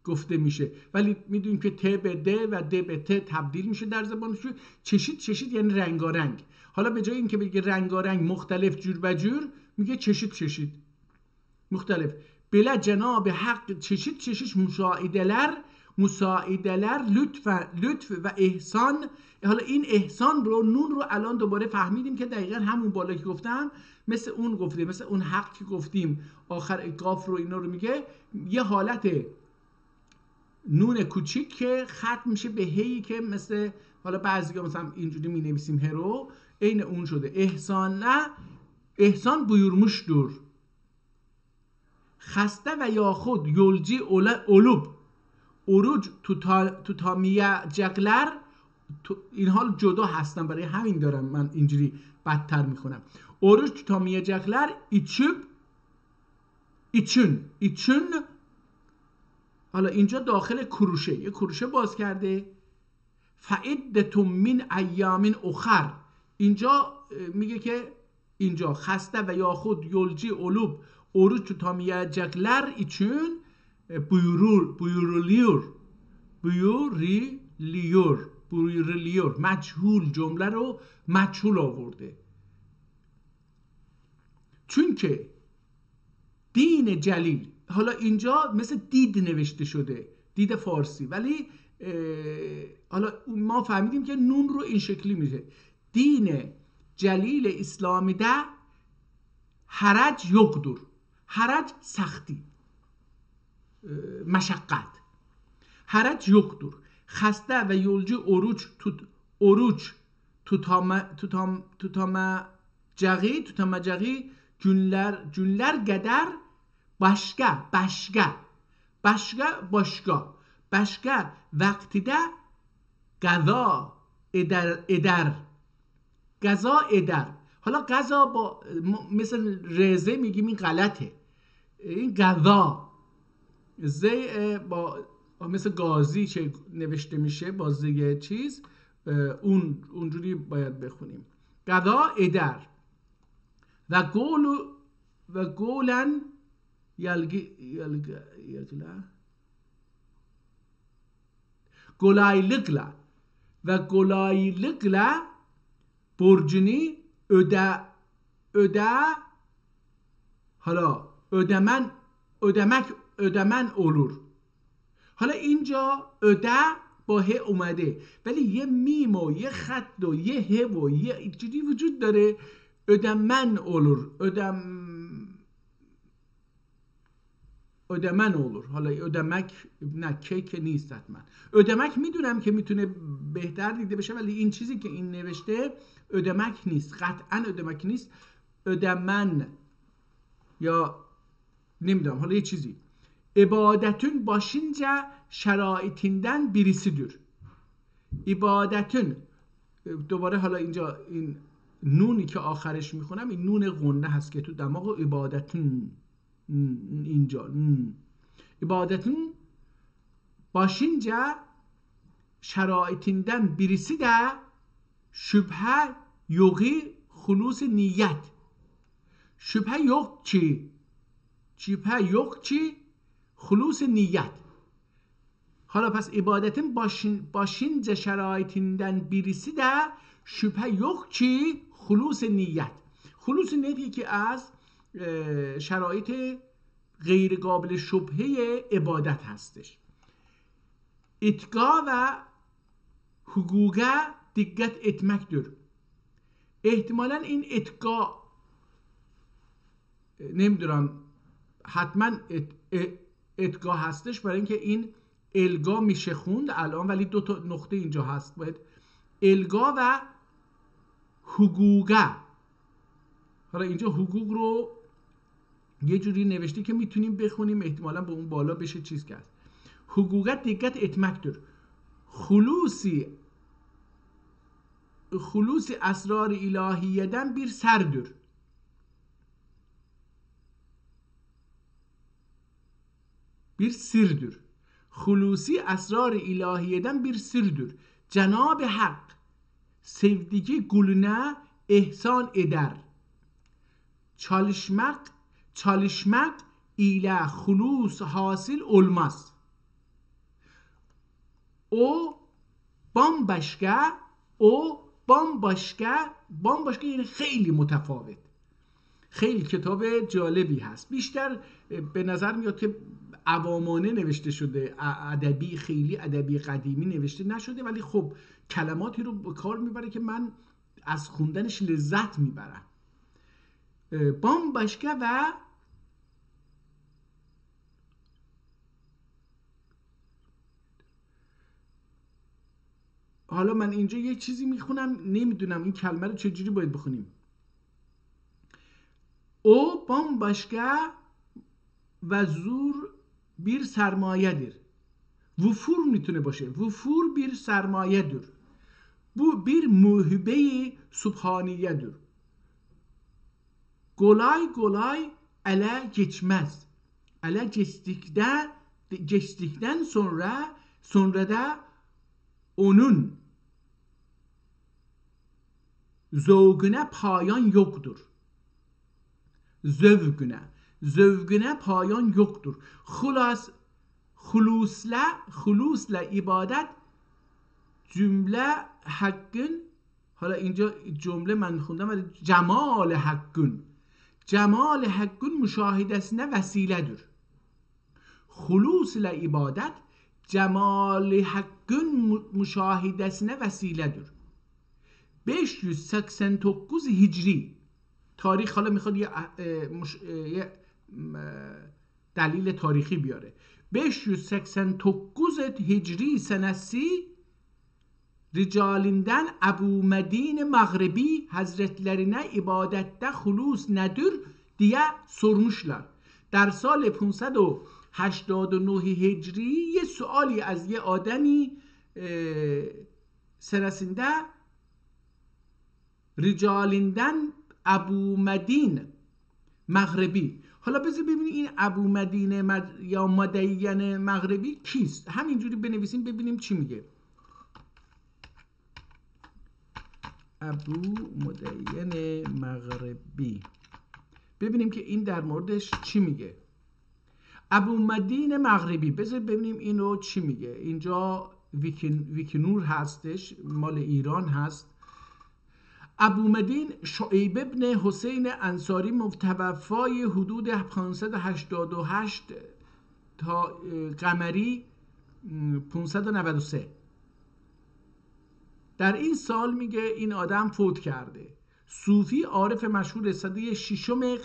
گفته میشه ولی میدونیم که ت به د و د به ت تبدیل میشه در زبانشو چشید یعنی رنگارنگ حالا به جای اینکه بگه رنگارنگ مختلف جور و جور میگه چشید مختلف بلا جناب حق چشید مساعده‌لر لطف و احسان حالا این احسان رو نون رو الان دوباره فهمیدیم که دقیقا همون بالا که گفتم مثل اون گفتیم مثل اون حق که گفتیم آخر گاف رو اینا رو میگه یه حالت نون کوچیک که ختم میشه به هی که مثل حالا بعضی‌ها مثلا اینجوری مینویسیم هرو عین اون شده احسان buyurmuş دور خسته و یا خود یلجی اولوب اروج توتامیه جقلر این حال جدا هستن برای همین دارم من اینجوری بدتر میخونم اروج توتامیه جقلر ایچون حالا اینجا داخل کروشه یه کروشه باز کرده فعدتم من ایام اخر اینجا میگه که اینجا خسته و یا خود یلجی اولوب oruç tutamayacaklar için buyuruluyor مجهول جمله رو مجهول آورده چون که دین جلیل حالا اینجا مثل دید نوشته شده دید فارسی ولی حالا ما فهمیدیم که نون رو این شکلی میشه دین جلیل اسلامی ده حرج یقدر حرج سختی مشقت حرج یقدر خسته و یولcu oruç tutamacağı günler kadar başka vaktide gaza eder حالا غذا با مثل رزه میگیم این غلطه این غذا زی با مثل گازی چه نوشته میشه با زی چیز اونجوری باید بخونیم غذا ادر و گولن گولایلقلا و گولایلقلا برجنی حالا ödemen olur حالا اینجا با ه اومده ولی یه میم و یه خط و یه ه و یه چیزی وجود داره ödemen olur ödemen olur حالا ödemek نه که نیست حتما ödemek میدونم که میتونه بهتر دیده بشه ولی این چیزی که این نوشته ödemek نیست قطعا ödemek نیست ödemen یا نمیدونم حالا یه چیزی ibadetin başınca şeraitinden birisidir. ibadetin دوباره حالا اینجا این نونی که آخرش میخونم این نون غنه هست که تو دماغ عبادتون اینجا عبادتون başınca şeraitinden birisi de şüphe yogi hulus niyet. Şüphe yok ki hulus niyet. حالا پس عبادتın başınca şeraitinden birisi de şüphe yok ki خلوص نیت. خلوص نیت یکی از شرایط غیر قابل شبهه عبادت هستش. اتقا و حقوقه دقت etmektir. احتمالاً این اتقا نمیدونم حتما اتقا هستش برای اینکه این الگا میشه خوند الان، ولی دو تا نقطه اینجا هست. باید الگا و حقوقه. حالا اینجا حقوق رو یه جوری نوشته که میتونیم بخونیم، احتمالاً به اون بالا بشه چیز کرد. حقوقت دقت etmektir. خلوص اسرار الهیeden bir serdir. Bir sirdir. Hulusi esrar ilahiyeden bir sirdir. Cenab-ı Hak sevdiği kuluna ihsan eder. Çalışmak ile hulus hasil olmaz. O bambaşka یعنی خیلی متفاوت. خیلی کتاب جالبی هست. بیشتر به نظر میاد که عوامانه نوشته شده، ادبی، خیلی ادبی قدیمی نوشته نشده، ولی خب کلماتی رو به کار میبره که من از خوندنش لذت میبرم. بامباشکه و حالا من اینجا یک چیزی میخونم، نمیدونم این کلمه رو چجوری باید بخونیم. او بامباشکه و زور bir sermayedir. Vufur میتونه باشه. Vufur bir sermayedir. Bu bir muhibe-i subhaniyedir. Kolay ele geçmez. Ele geçtikten sonra da onun zevgüne payan yoktur. Zevgüne payan yoktur. Hulusla ibadet cümle hakkın. حالا اینجا جمله من خوندم ولی جمال hakkın müşahidesine vesiledir. Hulusla ibadet cemal hakkın müşahidesine vesiledir. 589 hicri تاریخ. حالا میخواد یه دلیل تاریخی بیاره. 589 هجری senesi ricalinden Ebu Medine Mağribi Hazretlerine ibadette hulus nedir diye sormuşlar. در سال 589 هجری یه سوالی از یه آدمی سنسinde رجالندن ابو مدین مغربی. حالا بذار ببینیم این ابو مدین یا مدین مغربی کیست. همینجوری بنویسیم ببینیم چی میگه. ابو مدین مغربی، ببینیم که این در موردش چی میگه. ابو مدین مغربی، بذار ببینیم این رو چی میگه. اینجا ویکنور هستش، مال ایران هست. ابو مدین شعیب ابن حسین انصاری متوفای حدود 588 تا قمری 593. در این سال میگه این آدم فوت کرده. صوفی عارف مشهور صده ششم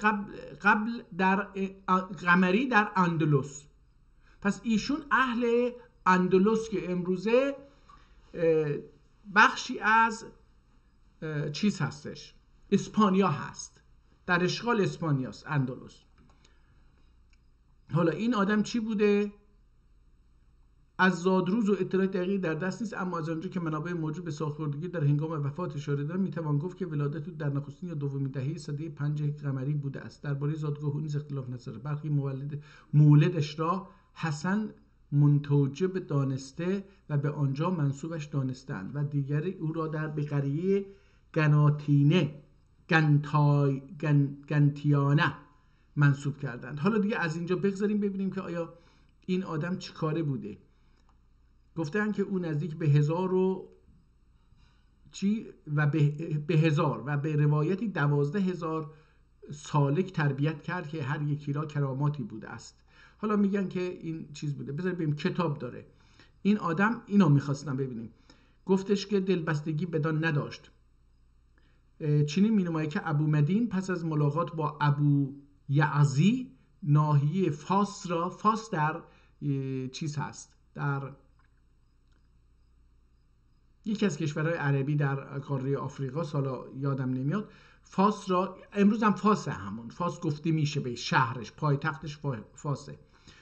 قبل در قمری در اندلس. پس ایشون اهل اندلس که امروزه بخشی از چیز هستش، اسپانیا هست، در اشغال اسپانیاست اندلس. حالا این آدم چی بوده؟ از زادروز و اطلاعات دقیقی در دست نیست، اما از آنجا که منابع موجود به سالخوردگی در هنگام وفات اشاره دارند میتوان گفت که ولادت او در نخستین یا دومین دهه سده 5 قمری بوده است. درباره زادگاه او نیز اختلاف نظر. برخی مولدش را حسن منتوجب دانسته و به آنجا منسوبش دانستند و دیگری او را در به قریه گناتینه گنتیانه منسوب کردند. حالا دیگه از اینجا بگذاریم ببینیم که آیا این آدم چی کاره بوده. گفتن که او نزدیک به 1000 و به روایتی 12000 سالک تربیت کرد که هر یکی را کراماتی بوده است. حالا میگن که این چیز بوده. بذارید ببینیم کتاب داره. این آدم اینو میخواستم ببینیم. گفتش که دلبستگی بدان نداشت. چنین مینماید که ابو مدین پس از ملاقات با ابو یعزی ناحیه فاس در چیز هست، در یکی از کشورهای عربی در قاره آفریقا، سالا یادم نمیاد، فاس را امروز هم فاسه، همون فاس گفته میشه به شهرش، پایتختش فاسه.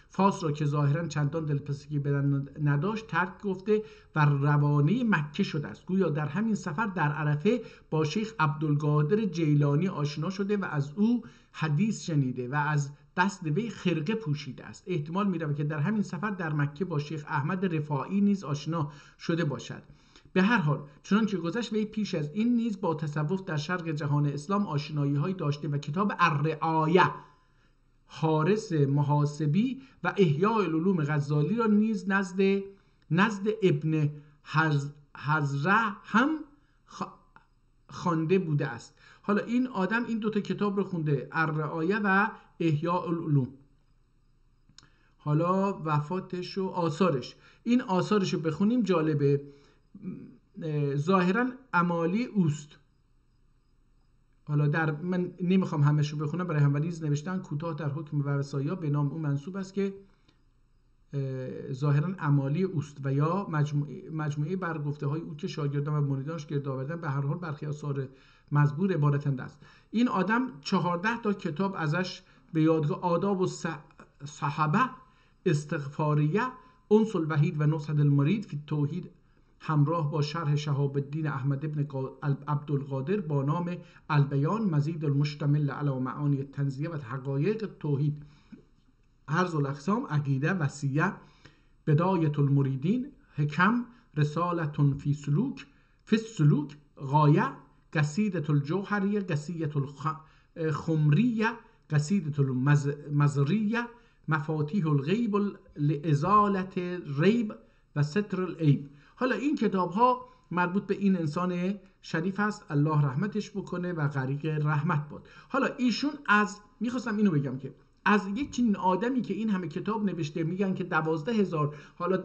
فاس را که ظاهرا چندان دلپسگی بدن نداشت ترک گفته و روانه مکه شده است. گویا در همین سفر در عرفه با شیخ عبدالقادر جیلانی آشنا شده و از او حدیث شنیده و از دست وی خرقه پوشیده است. احتمال می‌رود که در همین سفر در مکه با شیخ احمد رفاعی نیز آشنا شده باشد. به هر حال چنان که گذشت وی پیش از این نیز با تصوف در شرق جهان اسلام آشنایی‌هایی داشته و کتاب الرعایه حارس محاسبی و احیاء العلوم غزالی را نیز نزد ابن حزره هم خوانده بوده است. حالا این آدم این دوتا کتاب رو خونده، الرعایه و احیاء العلوم. حالا وفاتش و آثارش، این آثارش رو بخونیم جالبه. ظاهرا امالی اوست. حالا من نمیخوام همش رو بخونم، برای هموریز نوشتن کوتاه در حکم و وصایا به نام او منسوب است که ظاهرا امالی اوست و یا مجموعه برگفته های او که شاگردان و مریدانش گرد آوردن. به هر حال برخی آثار مزبور عبارتند است. این آدم 14 تا کتاب ازش به یادگاه آداب و صحابه، استغفاریه، انس الوحید و نصحة المرید فی التوحید همراه با شرح شهاب الدین احمد ابن عبدالقادر با نام البیان، مزید المشتمل علی معانی التنزیه و حقایق توحید، هرز الاقسام، عقیده، وصیه، بدایت المریدین، حکم، رسالت فی السلوک، غایه، قصیدة الجوهریه، قصیدة الخمریه، قصیدة المزریه، مفاتیح الغیب لازالت ریب و ستر العیب. حالا این کتاب ها مربوط به این انسان شریف است، الله رحمتش بکنه و غریق رحمت باد. حالا ایشون میخواستم اینو بگم که از یک چنین آدمی که این همه کتاب نوشته، میگن که 12000 حالا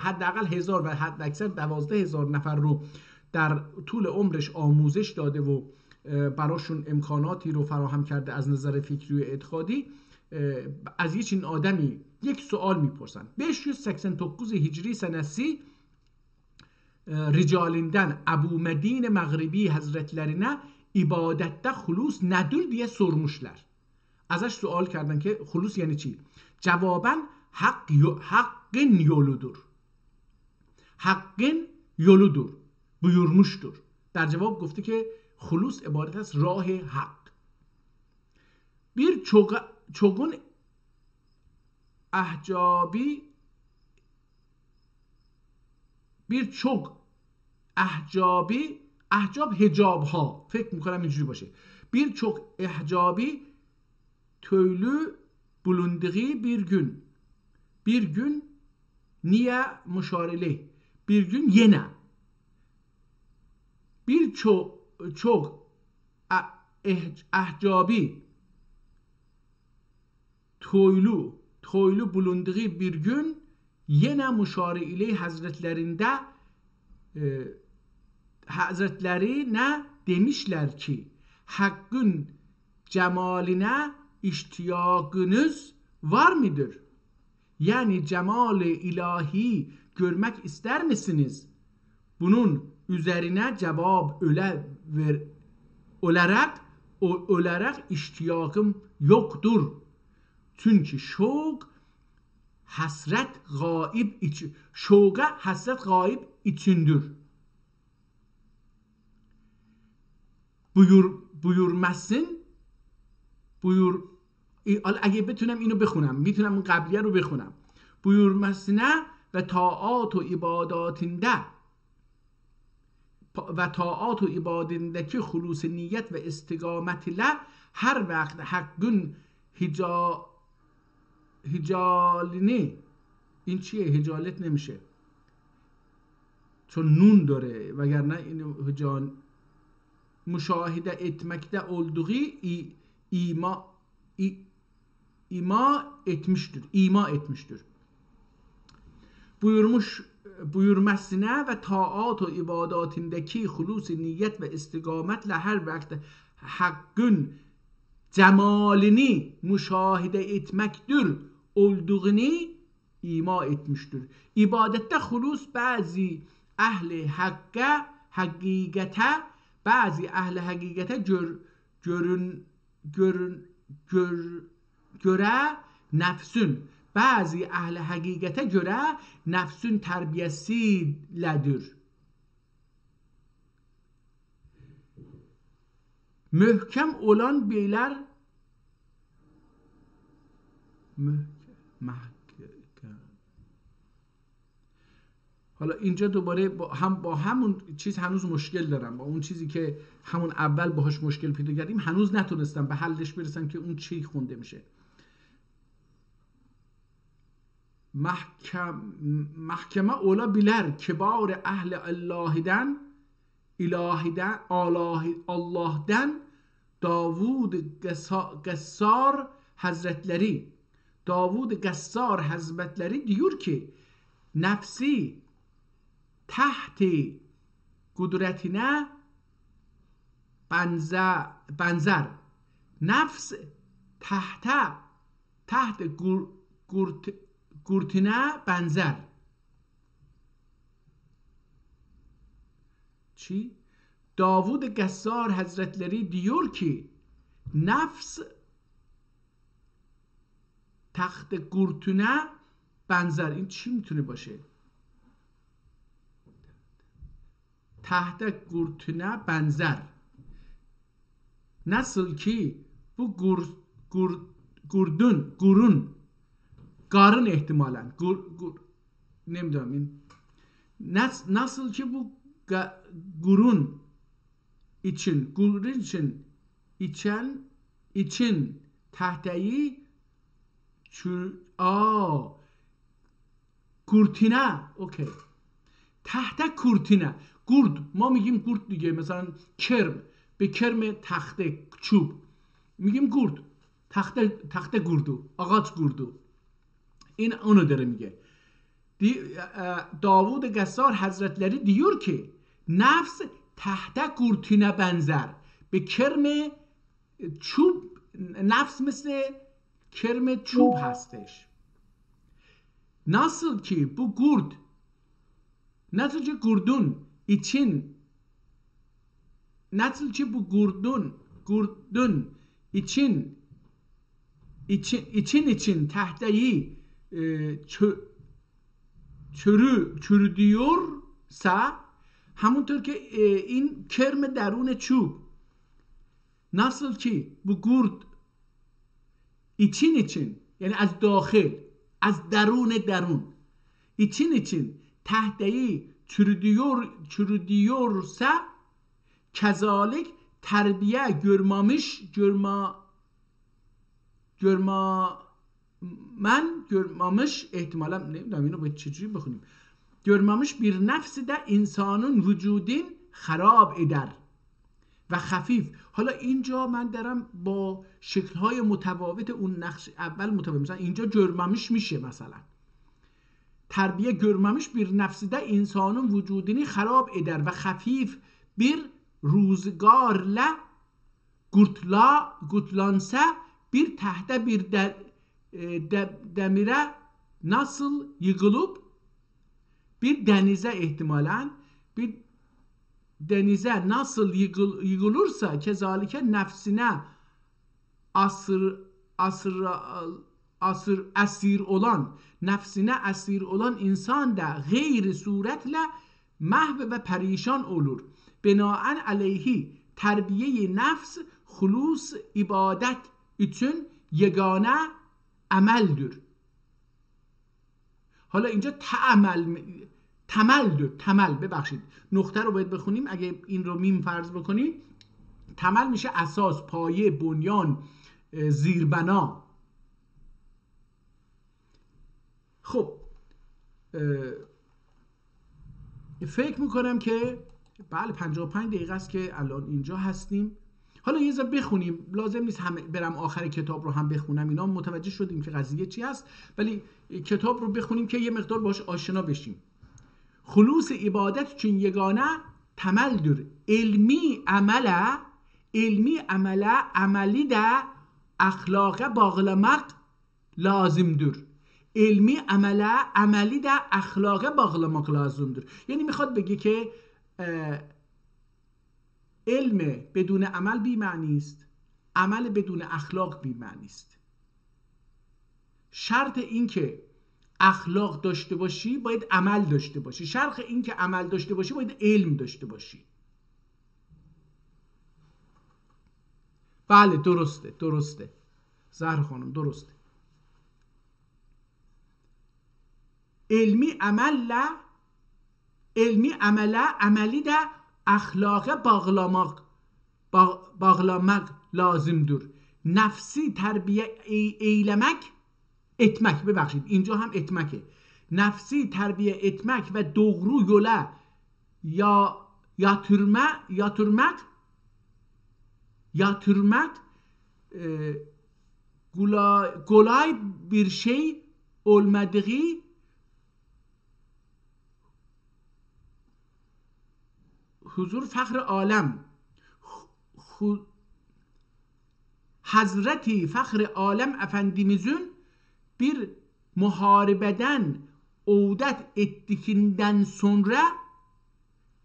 حداقل 1000 و حد اکثر 12000 نفر رو در طول عمرش آموزش داده و براشون امکاناتی رو فراهم کرده از نظر فکری و اعتقادی. از یک چنین آدمی یک سوال میپرسن. 589 هجری senesi ricalinden Ebu Medine Mağribi Hazretlerine ibadette hulus nedir diye sormuşlar. ازش سوال کردن که خلوص یعنی چی؟ جواباً hakkın yoludur. hakkın yoludur buyurmuştur. در جواب گفته که خلوص عبارت است راه حق. çoğun ahcabi birçok احجاب حجاب ها، فکر میکنم اینجوری باشه. birçok احجابی töylü bulunduğu bir gün niye müşarele bir gün yine birçok ahcabi toylu bulunduğu bir gün yine müşare ile hazretleri ne demişler ki hakkın cemaline iştiyakınız var mıdır? Yani cemal-i ilahi görmek ister misiniz? Bunun üzerine cevap olarak iştiyakım yoktur. Çünkü şoq həsrət qaib için, şoqa həsrət qaib içindir. buyurmasın اگه بتونم اینو بخونم، میتونم اون قبلیه رو بخونم. buyurmasına ve taat و ibadetinde ve taat و ibadetindeki خلوص نیت و استقامت ile her vakt hakkın hicalini این چیه؟ هجالت نمیشه چون نون داره وگرنه اینو هجان müşahede etmekte olduğu ima etmiştir. Buyurmasına ve taat ve ibadetindeki hulus niyet ve istikametle her vakit hakkın cemalini müşahede etmektir olduğunu ima etmiştir. İbadette hulus bazı ehli hakikate bazı ehli hakikate göre nefsün bazı ehli hakikate göre nefsün terbiyesiyledir. Mühkem olan beyler حالا اینجا دوباره با همون چیز هنوز مشکل دارم، با اون چیزی که همون اول باهاش مشکل پیدا کردیم هنوز نتونستم به حلش برسم که اون چی خونده میشه. محکمه اولا بیلر کبار اهل Allah'dan Davud Gassar Hazretleri diyor ki nefsi tahti kudretine benzer. Nefs tahte kurtine benzer. چی؟ داوود گسار حضرتleri diyor ki nefs تخت kurtine benzer. این چی میتونه باشه؟ تحت kurtine benzer. Nasıl ki bu garın ihtimalen nemiyorum. Nasıl ki bu gurun için tahteyi kurtine okey. تحت kurtine گرد ما میگیم گرد دیگه، مثلا کرم به کرم تخته چوب میگیم گرد، تخته گردو، آغاç گردو. این اونو داره میگه. داوود گسار حضرتleri diyor ki nefs tahte kurtine benzer. به کرم چوب nefs مثل کرم چوب هستش. nasıl ki bu gurd nasıl ki gurdun için tahteyi çürütüyorsa همونطور که این کرم درون چوب nasıl ki bu gurd için yani az داخل از درون için tahteyi çürütüyorsa kazalik terbiye görmemiş ihtimaلا نمیدونم اینو باید چجوری بخونیم görmemiş bir nefsi de insanın vücudin خراب eder و خفیف. حالا اینجا من دارم با شکل‌های متفاوت اون نقش اول متفاوت، مثلا اینجا görmemiş میشه مثلا terbiye görmemiş bir nefsi de insanın vücudunu harap eder ve hafif bir rüzgarla gurtlansa bir tahta bir demire nasıl yıkılıp bir denize ihtimalen bir denize nasıl yıkılırsa kezalike nefsine esir olan, nefsine esir olan insan da gayri suretle mahv ve perişan olur. Binaen aleyhi terbiye nefs hulus ibadet için yegane ameldir. حالا اینجا تمل ببخشید نقطه رو باید بخونیم. اگه این رو میم فرض بکنیم تمل میشه اساس، پایه، بنیان، زیربنا. خب فکر میکنم که بله 55 دقیقه است که الان اینجا هستیم. حالا یه ذره بخونیم، لازم نیست همه برم آخر کتاب رو هم بخونم، اینا متوجه شدیم که قضیه چی است، ولی کتاب رو بخونیم که یه مقدار باش آشنا بشیم. خلوص عبادت چون یگانه تملدر علمی عمله عملی ده اخلاق باغلمق لازم دور. علمی عملی ده اخلاق باغلمق لازم دور. یعنی میخواد بگه که علم بدون عمل بی معنی است، عمل بدون اخلاق بی معنی است. شرط این که اخلاق داشته باشی باید عمل داشته باشی، شرط این که عمل داشته باشی باید علم داشته باشی. بله درسته زهر خانم، درسته. علمی عمله عملی ده اخلاق باغلامق لازم دور. نفسی تربیه ایلمک اتمک، ببخشید اینجا هم اتمکه. نفسی تربیه اتمک و دغرو یوله یا ترمک گلای برشی olmadığı huzur فخر عالم Hazreti Fahri Alem Efendimizin bir muharebeden عودت ettikinden sonra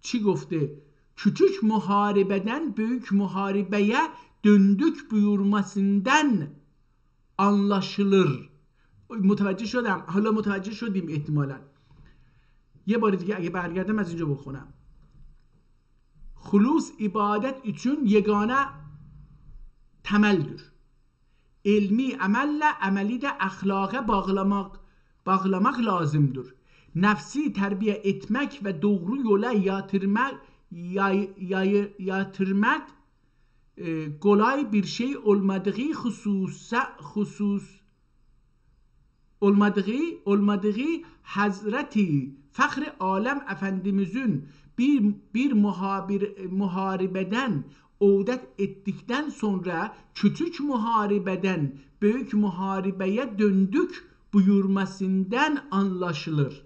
çi گفته küçük muharebeden büyük muharebeye döndük buyurmasından anlaşılır. متوجه شدم، حالا متوجه شدیم احتمالا. یه بار دیگه اگه برگردم از اینجا بخونم. خلوص ibadet için yegane temeldir. İlmi amelle ameli de ahlaka bağlamak lazımdır. Nefsi terbiye etmek ve doğru yola yatırmak kolay bir şey olmadığı Hazreti Fahri Alem Efendimizin bir muharebeden عودت ettikten sonra küçük muharebeden büyük muharebeye döndük buyurmasından anlaşılır.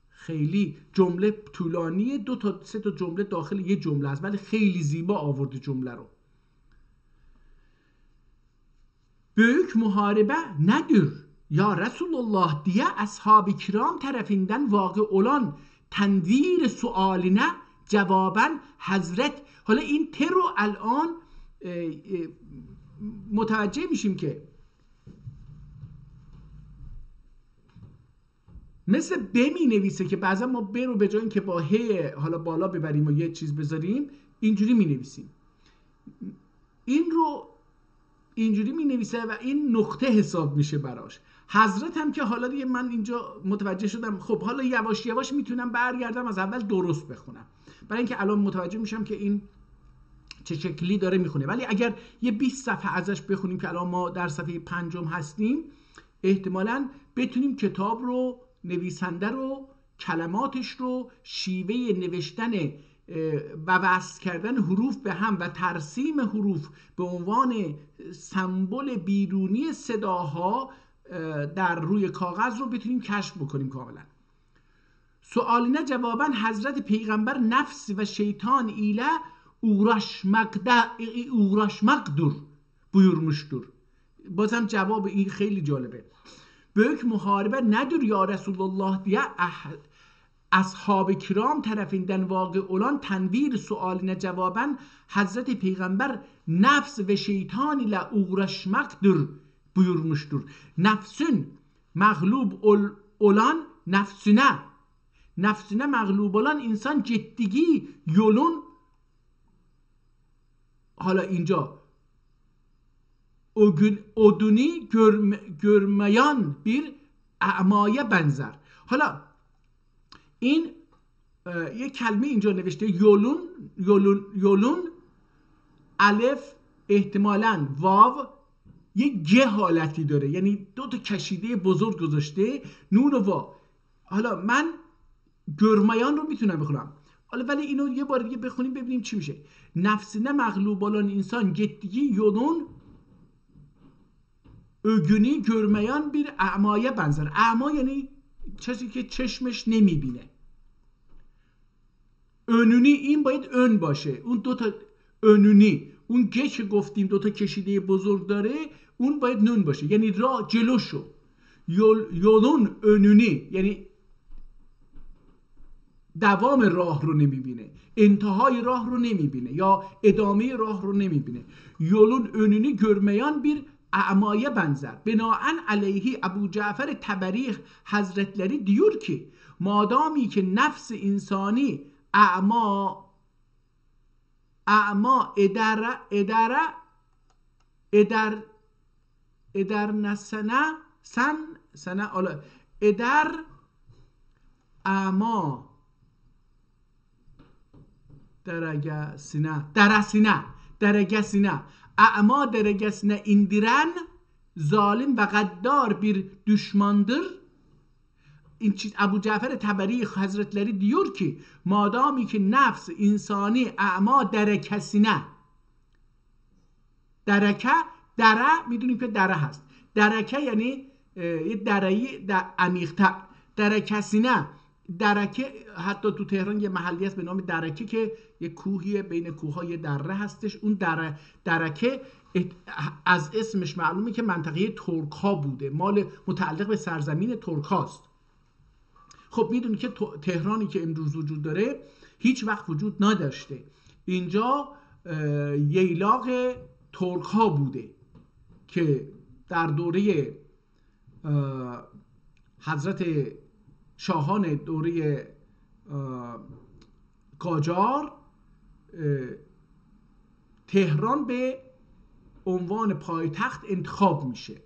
خیلی جمله طولانیه، دو تا سه تا جمله داخل یه جمله است ولی خیلی زیبا آورده جمله رو. Büyük muharebe nedir ya Resulullah diye ashab-ı kiram tarafından vakı olan تنویر سؤالینه جواباً حضرت. حالا این ته رو الان متوجه میشیم که مثل ب می نویسه که بعضا ما ب رو به جای اینکه با ه حالا بالا ببریم و یه چیز بذاریم اینجوری می نویسیم. این رو اینجوری می نویسه و این نقطه حساب میشه براش. حضرت هم که حالا دیگه من اینجا متوجه شدم، خب حالا یواش یواش میتونم برگردم از اول درست بخونم، برای اینکه الان متوجه میشم که این چه شکلی داره میخونه. ولی اگر یه 20 صفحه ازش بخونیم که الان ما در صفحه 5 هستیم، احتمالاً بتونیم کتاب رو، نویسنده رو، کلماتش رو، شیوه نوشتن و وصل کردن حروف به هم و ترسیم حروف به عنوان سمبل بیرونی صداها در روی کاغذ رو بتونیم کشف بکنیم کاملا. سؤالینه جواباً حضرت پیغمبر نفس و شیطان ایله uğraşmaktır buyurmuştur. بازم جواب این خیلی جالبه. Büyük muharebe nedir ya Resulullah diye اصحاب کرام tarafından واقع olan tenvir sualine cevaben Hazreti Peygamber nefs ve şeytan ile uğraşmaktır buyurmuştur. Nefsün mağlub olan nefsine mağlub olan insan gittiği yolun hala اینجا oduni görmeyen bir اعمaya benzer. حالا این یک کلمه اینجا نوشته یولون الف احتمالاً واو یک گه حالتی داره، یعنی دو تا کشیده بزرگ گذاشته نون و وا. حالا من گرمیان رو میتونم بخونم، حالا ولی اینو یه بار دیگه بخونیم ببینیم چی میشه. نفسine مغلوب olan insan gittiği yolun ögünü görmeyen bir اعمaya benzer. اعما یعنی کسی که چشمش نمیبینه. önünü این باید ön باشه، اون دو تا önünü، اون گه که گفتیم دو تا کشیده بزرگ داره اون باید نون باشه، یعنی راه جلوشو. یولون önünü یعنی دوام راه رو نمیبینه، انتهای راه رو نمیبینه یا ادامه راه رو نمیبینه. یولون önünü görmeyen bir اعمaya benzer. Binaen aleyhi Ebu Cafer Teberi Hazretleri diyor ki madami ki nefs insani اعما eder nesene sene eder اعما deregesine اعما deregesine indiren zalim ve gaddar bir düşmandır. Ebu Cafer Teberi Hazretleri diyor ki madami ki nefs insani اعما derekesine dere میدونیم که dere هست. درکه یعنی یه دره‌ای عمیق‌تر. derekesine درکه حتی تو تهران یه محلی هست به نام درکه که یه کوهیه بین کوه‌های دره هستش. اون درکه از اسمش معلومه که منطقه ترک ها بوده، متعلق به سرزمین ترک هاست. خب میدونی که تهرانی که امروز وجود داره هیچ وقت وجود نداشته. اینجا ییلاق ترک ها بوده که در دوره حضرت شاهان دوره قاجار تهران به عنوان پایتخت انتخاب میشه.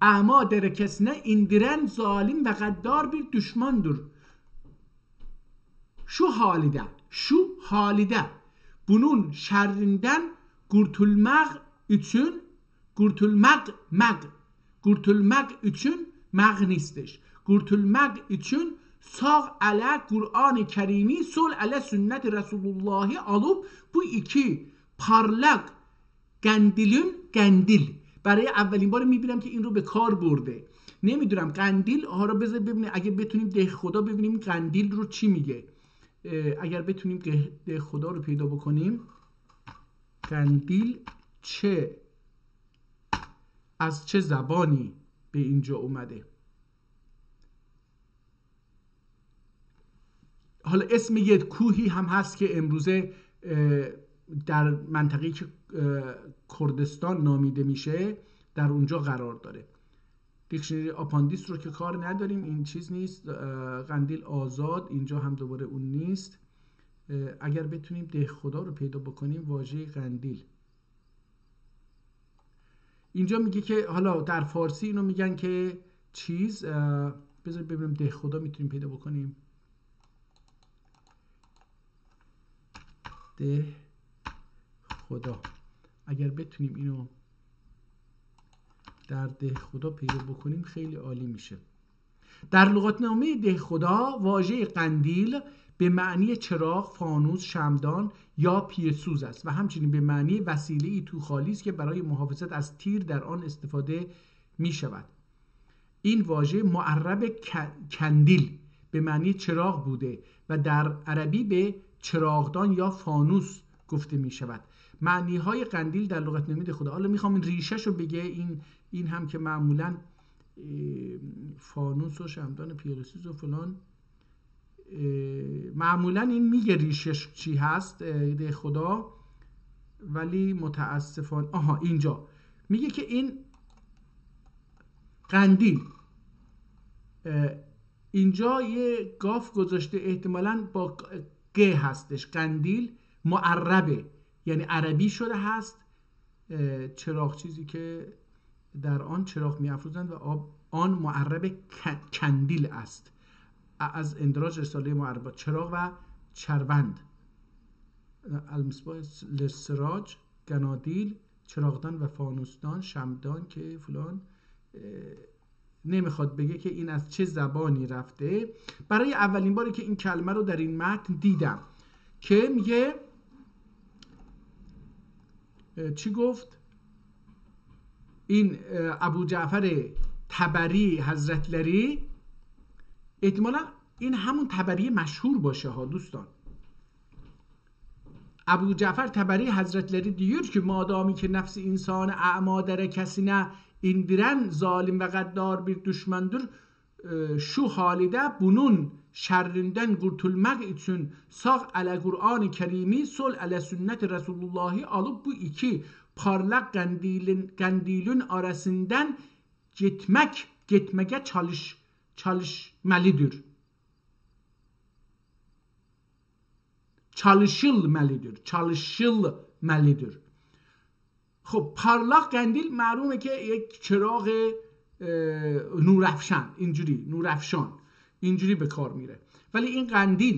اعما derekesine indiren zalim ve gaddar bir düşmandır. Şu halide bunun şerrinden kurtulmak için مغنیستش. kurtulmak için sağ ala Kur'an-ı Kerim'i sol ala sünnet Resulullah'ı alıp bu iki parlak قندیل برای اولین بار میبینم که این رو به کار برده. نمیدونم قندیل ها رو بذار ببینیم اگه بتونیم ده خدا ببینیم قندیل رو چی میگه. اگر بتونیم ده خدا رو پیدا بکنیم قندیل از چه زبانی به اینجا اومده. حالا اسم یه کوهی هم هست که امروزه در منطقه‌ای که کردستان نامیده میشه در اونجا قرار داره. دیکشنری آپاندیس رو که کار نداریم، این چیز نیست. قندیل آزاد اینجا هم دوباره اون نیست. اگر بتونیم ده خدا رو پیدا بکنیم واژه قندیل اینجا میگه که حالا در فارسی اینو میگن که چیز بذار ببینیم ده خدا میتونیم پیدا بکنیم. ده خدا اگر بتونیم اینو در ده خدا پیدا بکنیم خیلی عالی میشه. در لغتنامه ده خدا واژه قندیل به معنی چراغ، فانوس، شمعدان یا پیه‌سوز است و همچنین به معنی وسیله‌ای توخالی است که برای محافظت از تیر در آن استفاده می شود. این واژه معرب کندیل به معنی چراغ بوده و در عربی به چراغدان یا فانوس گفته می شود. معنی های قندیل در لغتنامه ده خدا، حالا میخوام این ریشه‌شو بگه. این هم که معمولاً فانوس و شمدان پیروسیز و فلان. معمولا این میگه ریشش چی هست ایده خدا، ولی متاسفانه اینجا میگه که این قندیل، اینجا یه گاف گذاشته احتمالاً با ق هستش، قندیل معربه یعنی عربی شده هست، چراغ چیزی که در آن چراغ می‌افروزند و آن معرب کندیل است، از اندراج رساله معربات چراغ و چربند. المصباح للسراج، گنادیل، چراغدان و فانوسدان، شمدان که فلان. نمیخواد بگه که این از چه زبانی رفته. برای اولین باری که این کلمه رو در این متن دیدم که میگه چی گفت؟ این ابو جعفر طبری حضرتلری، احتمالا این همون طبری مشهور باشه ها دوستان. ابو جعفر طبری حضرتلری diyor ki madami ki nefsi insanı a'ma derekesine indiren zalim ve gaddar bir düşmandır. Şu halide bunun şerrinden kurtulmak için sağ ele Kur'an-ı Kerim'i sol ele sünnet-i Resulullah'ı alıp bu iki parlak kandilin arasından gitmeye çalışmalıdır. çalışılmalıdır. خب parlak قندیل معلومه که یک چراغ نورافشان، اینجوری نورافشان اینجوری به کار میره. ولی این قندیل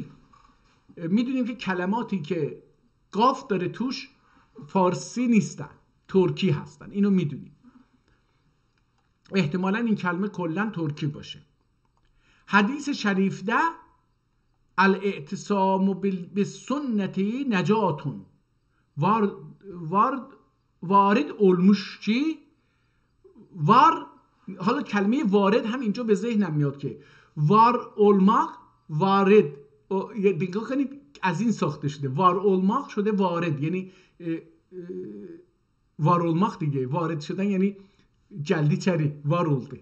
میدونیم که کلماتی که قاف داره توش فارسی نیستن، ترکی هستن، اینو میدونیم. احتمالاً این کلمه کلا ترکی باشه. حدیث شریف ده الاعتصام بالسنت نجاتون وارد olmuş ki حالا کلمه وارد هم اینجا به ذهنم میاد که وار olmak وارد، نگاه کنید از این ساخته شده، وار olmak شده وارد، یعنی وار olmak دیگه، وارد شدن یعنی جلدی چری وار oldu،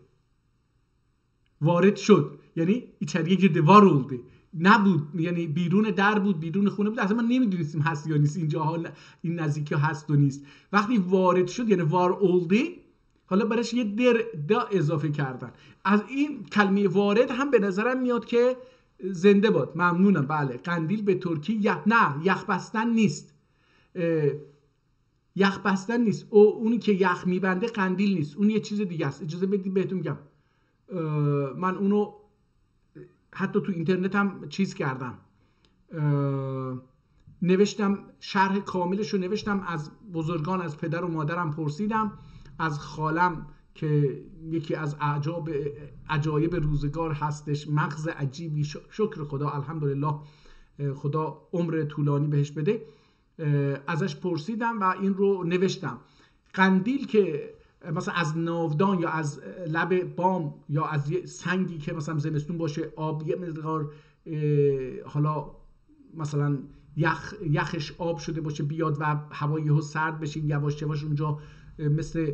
وارد شد یعنی içeriye girdi، وار oldu نبود یعنی بیرون در بود، بیرون خونه بود، اصلا ما نمیدونستیم هست یا نیست، اینجا حال این نزدیکی هست و نیست. وقتی وارد شد یعنی وار اولدی، حالا براش یه دا اضافه کردن. از این کلمه وارد هم به نظرم میاد که زنده باد، ممنونم. بله قندیل به ترکی نه یخ بستن نیست، یخ بستن نیست، اونی که یخ میبنده قندیل نیست، اون یه چیز دیگه است. اجازه بدید بهتون میگم، من اونو حتی تو اینترنت هم چیز کردم، نوشتم، شرح کاملش رو نوشتم، از بزرگان، از پدر و مادرم پرسیدم، از خالم که یکی از عجایب روزگار هستش، مغز عجیبی، شکر خدا الحمدلله، خدا عمر طولانی بهش بده، ازش پرسیدم و این رو نوشتم. قندیل که مثلا از ناودان یا از لب بام یا از یه سنگی که مثلا زمستون باشه، آب یه مقدار حالا مثلا یخش آب شده باشه بیاد و هوا یهو سرد بشه، یواش یواش اونجا مثل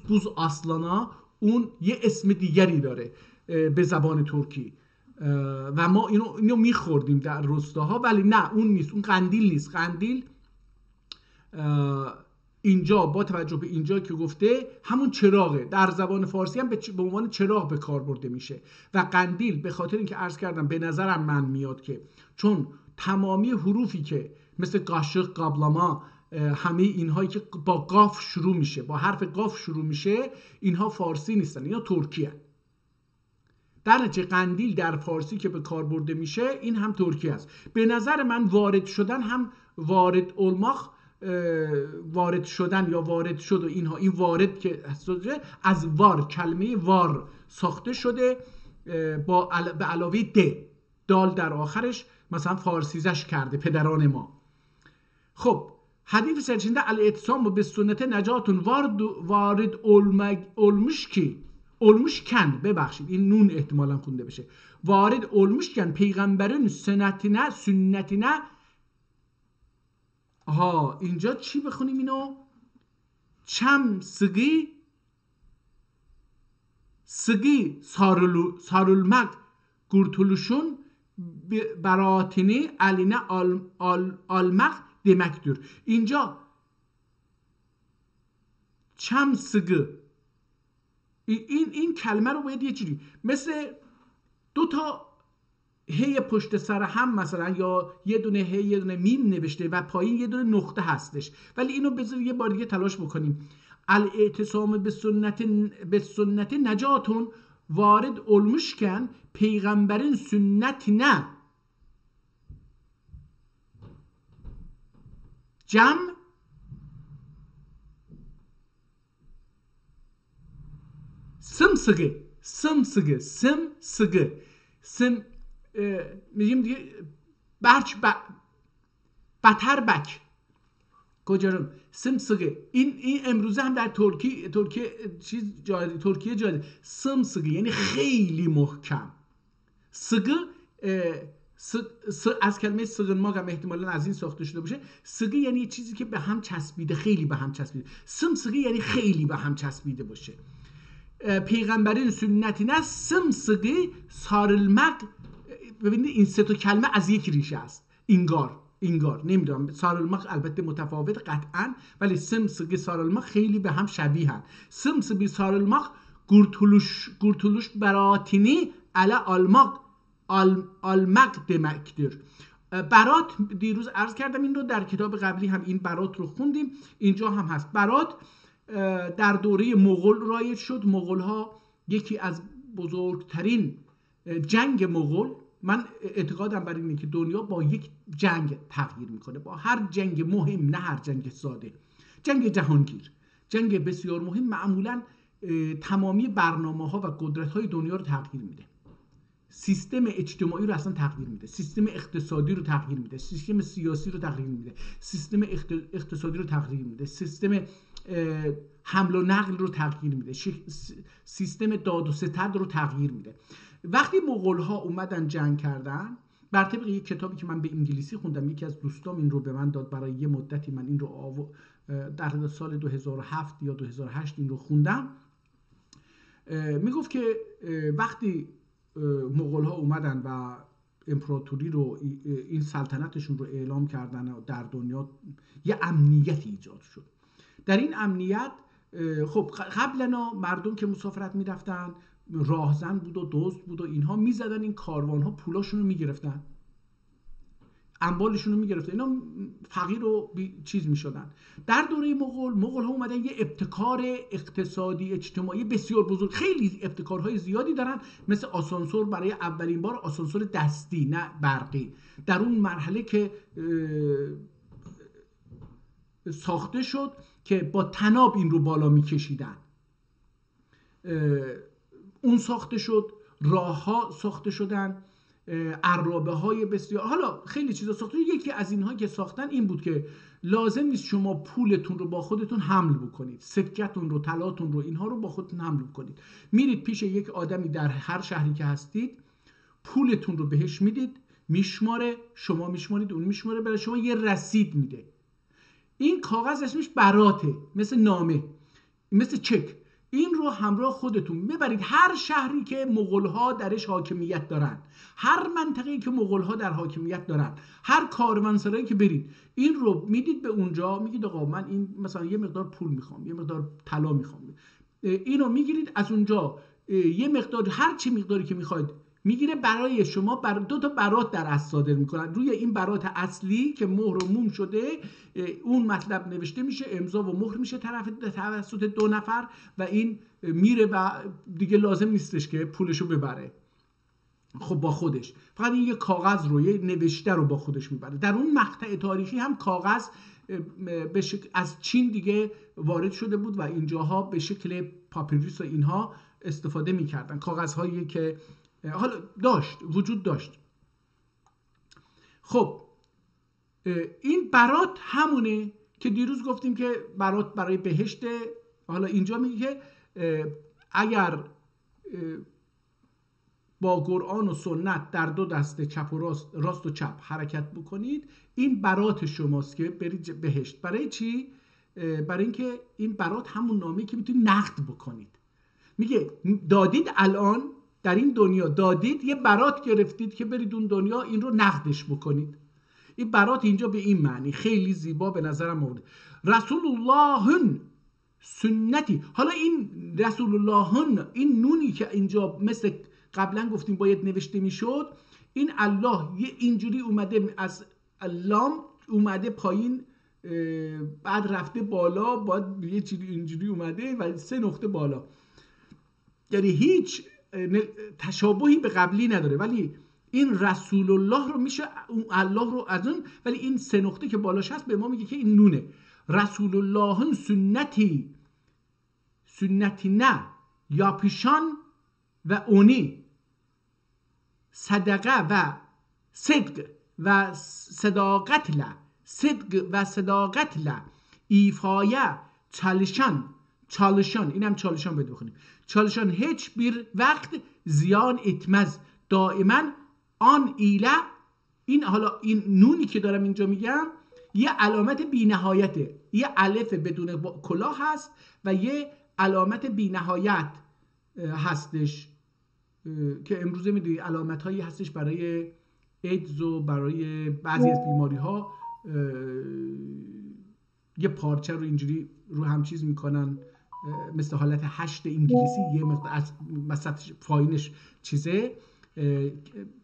بوز آسلانا، اون یه اسم دیگری داره به زبان ترکی و ما اینو میخوردیم در روستاها، ولی نه اون نیست، اون قندیل نیست. قندیل اینجا با توجه به اینجا که گفته همون چراغه، در زبان فارسی هم به عنوان چراغ به کار برده میشه. و قندیل به خاطر اینکه عرض کردم به نظرم من میاد که چون تمامی حروفی که مثل قاشق، قابلما، همه اینهایی که با قاف شروع میشه، با حرف قاف شروع میشه، اینها فارسی نیستن، اینا ترکی هستن. در نتیجه قندیل در فارسی که به کار برده میشه این هم ترکی است. به نظر من وارد شدن هم وارد olmak، وارد شدن یا وارد شد و اینها، این وارد که از وار، کلمه وار ساخته شده به علاوه دال در آخرش، مثلا فارسیزش کرده پدران ما. خب حدیث سرچنده الاعتصام به سنت نجاتون وارد olmuş ki، olmuşken، ببخشید این نون احتمالا خونده بشه، وارد olmuşken پیغمبرین سنتine اینجا چی بخونیم اینو؟ چم سقی sıgı sarılmak kurtuluşun براتini eline almak demektir. اینجا چم sıgı این کلمه رو باید یه جوری مثل دو تا هی پشت سر هم مثلا یا یه دونه هی یه دونه میم نوشته و پایین یه دونه نقطه هستش، ولی اینو بذار یه بار دیگه تلاش بکنیم. الاعتصام به سنت نجاتون وارد olmuşken peygamberin sünnetine cem sımsıkı میگیم دیگه بتر بک کجارم سمسگه این امروزه هم در ترکیه جاری سمسگه یعنی خیلی محکم. سگه از کلمه سگنماگ هم احتمالا از این ساخته شده باشه. سگه یعنی یه چیزی که به هم چسبیده، خیلی به هم چسبیده. سمسگه یعنی خیلی به هم چسبیده باشه. پیغمبرین سنتی نه سمسگه سارلمق. ببینید این سه تا کلمه از یک ریشه است. اینگار نمیدونم، سارلمق البته متفاوت قطعا، ولی سمسگه سارلمق خیلی به هم شبیه هن. سمسگه سارلمق گرتولوش براتینی علا almak demektir. برات دیروز عرض کردم این رو در کتاب قبلی هم این برات رو خوندیم، اینجا هم هست. برات در دوره مغول رایج شد. مغول ها یکی از بزرگترین جنگ مغول، من اعتقادم بر اینه که دنیا با یک جنگ تغییر میکنه، با هر جنگ مهم، نه هر جنگ ساده. جنگ جهانگیر، جنگ بسیار مهم، معمولا تمامی برنامه ها و قدرت های دنیا رو تغییر میده. سیستم اجتماعی رو اصلا تغییر میده، سیستم اقتصادی رو تغییر میده، سیستم سیاسی رو تغییر میده، سیستم اقتصادی رو تغییر میده، سیستم حمل و نقل رو تغییر میده، سیستم داد و ستد رو تغییر میده. وقتی مغول ها اومدن جنگ کردن، بر طبق یک کتابی که من به انگلیسی خوندم، یکی از دوستام این رو به من داد، برای یه مدتی من این رو در سال 2007 یا 2008 این رو خوندم، میگفت که وقتی مغول ها اومدن و امپراتوری رو، این سلطنتشون رو اعلام کردن و در دنیا یه امنیتی ایجاد شد. در این امنیت خب قبلا مردم که مسافرت میرفتن، راهزن بود و دزد بود و اینها میزدن این کاروان ها، پولاشون رو میگرفتن، اموالشون رو میگرفتن، اینا فقیر و چیز میشدن. در دوره مغول ها اومدن یه ابتکار اقتصادی اجتماعی بسیار بزرگ، خیلی ابتکارهای زیادی دارن، مثل آسانسور، برای اولین بار آسانسور دستی نه برقی در اون مرحله که ساخته شد که با طناب این رو بالا میکشیدن، اون ساخته شد. راه ها ساخته شدن، عرابه های بسیار، حالا خیلی چیزا ساختن. یکی از اینها که ساختن این بود که لازم نیست شما پولتون رو با خودتون حمل بکنید، سکتون رو، طلاتون رو، اینها رو با خودتون حمل بکنید. میرید پیش یک آدمی در هر شهری که هستید، پولتون رو بهش میدید، میشماره، شما میشمارید، اون میشماره، برای شما یه رسید میده. این کاغذ اسمش براته، مثل نامه، مثل چک. این رو همراه خودتون ببرید هر شهری که مغول‌ها درش حاکمیت دارن، هر منطقه‌ای که مغول‌ها در حاکمیت دارن، هر کاروانسرایی که برید، این رو میدید به اونجا، میگید آقا من این مثلا یه مقدار پول میخوام، یه مقدار طلا میخوام، اینو میگیرید از اونجا، یه مقدار، هر چی مقداری که میخواید میگیره برای شما. دو تا برات در اصل صادر میکنن. روی این برات اصلی که مهر و موم شده، اون مطلب نوشته میشه، امضا و مهر میشه توسط دو نفر و این میره و دیگه لازم نیستش که پولشو ببره خب با خودش، فقط این یه کاغذ رو، یه نوشته رو با خودش میبره. در اون مقطع تاریخی هم کاغذ از چین دیگه وارد شده بود و اینجاها به شکل پاپیروس و اینها استفاده میکردن، کاغذهایی که حالا وجود داشت. خب این برات همونه که دیروز گفتیم که برات برای بهشته. حالا اینجا میگه که اگر با قرآن و سنت در دو دسته چپ و راست و چپ حرکت بکنید، این برات شماست که برید بهشت. برای چی؟ برای اینکه این برات همون نامه‌ای که میتونید نقد بکنید. میگه دادید الان در این دنیا دادید، یه برات گرفتید که برید اون دنیا این رو نقدش بکنید. این برات اینجا به این معنی خیلی زیبا به نظرم آورده. رسول الله سنتی. حالا این رسول الله، این نونی که اینجا مثل قبلا گفتیم باید نوشته میشد، این الله یه اینجوری اومده از لام اومده پایین، بعد رفته بالا، بعد یه چیزی اینجوری اومده و 3 نقطه بالا، یعنی هیچ تشابهی به قبلی نداره. ولی این رسول الله رو میشه اون الله رو از اون، ولی این 3 نقطه که بالاش هست به ما میگه که این نونه. رسول الله سنتی نه یا پیشان و اونی صدقه و صدق و صداقت له، صدق و صداقت له، ایفایه چالشان، اینم چالشان باید بخونیم، چالشان هیچ بیر وقت زیان اتمز دائما آن ایله. این حالا این نونی که دارم اینجا میگم یه علامت بی نهایته، یه الف بدون کلاه هست و یه علامت بی نهایت هستش که امروزه میدونی علامت هایی هستش برای ایدز و برای بعضی از بیماری ها، یه پارچه رو اینجوری رو هم چیز میکنن مثل حالت 8 انگلیسی، یه مقدار از وسط پایینش چیزه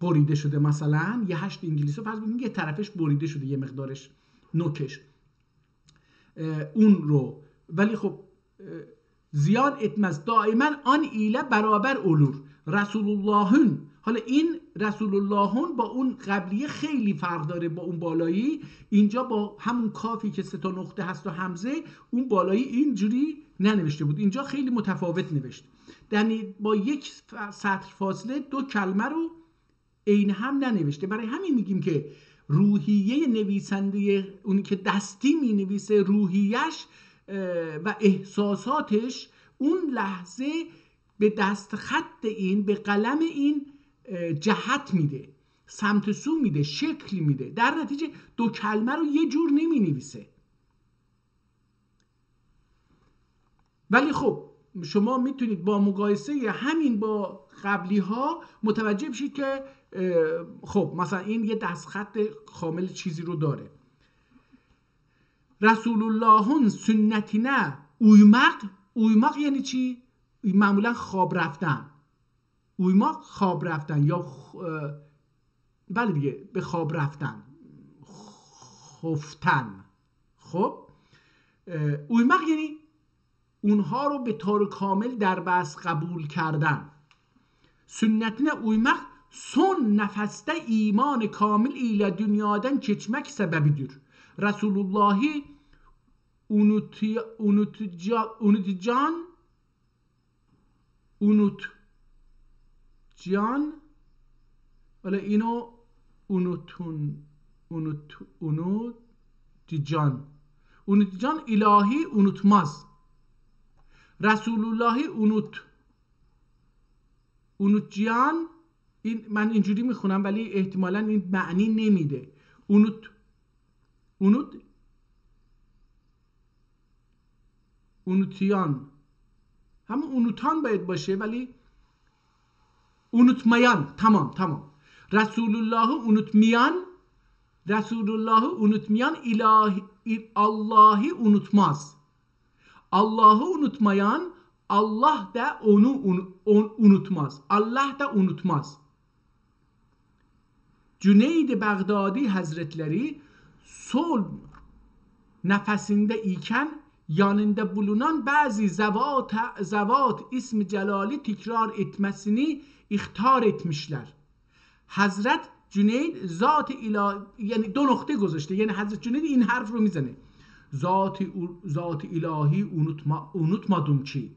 بریده شده، مثلا یه 8 انگلیسی رو فرض بکنید یه طرفش بریده شده یه مقدارش نوکش اون رو. ولی خب زیان اتمز دائما آن ایله برابر اولور رسول اللهون. حالا این رسول اللهون با اون قبلیه خیلی فرق داره، با اون بالایی اینجا با همون کافی که 3 نقطه هست و همزه، اون بالایی اینجوری ننوشته بود، اینجا خیلی متفاوت نوشت. یعنی با 1 سطر فاصله 2 کلمه رو عین هم ننوشته. برای همین میگیم که روحیه نویسنده، اونی که دستی مینویسه، روحیش و احساساتش اون لحظه به دست خط این، به قلم این جهت میده، سمت سو میده، شکل میده. در نتیجه 2 کلمه رو یه جور نمی نویسه. ولی خب شما میتونید با مقایسه همین با قبلی ها متوجه بشید که خب مثلا این یه دستخط کامل چیزی رو داره. رسول اللهون سنتینه اویمق یعنی چی؟ معمولا خواب رفتن، اویمق خواب رفتن یا بله دیگه به خواب رفتن، خفتن. خب اویمق یعنی اونها رو به طور کامل در بس قبول کردن. سنتینه اویمق son nefeste iman kamil ile dünyadan geçmek sebebidir. Resulullah'ı unutcan ولی اینو unutcan ilahi unutmaz. Resulullah'ı unutcan، این من اینجوری میخونم ولی احتمالاً این معنی نمیده. اونوتیان همون اونوتان باید باشه ولی unutmayan. Tamam. Resulullah'ı unutmayan Allah'ı unutmaz. Allah'ı unutmayan Allah da onu unutmaz. Allah da unutmaz. Cüneyd Bağdadi Hazretleri sol nefesinde iken yanında bulunan bazı zevat ismi celali tekrar etmesini ihtar etmişler. Hazret Cüneyd zat ilahi، یعنی 2 نقطه گذاشته، یعنی حضرت جنید این حرف رو میزنه، ذات ilahi unutmadım ki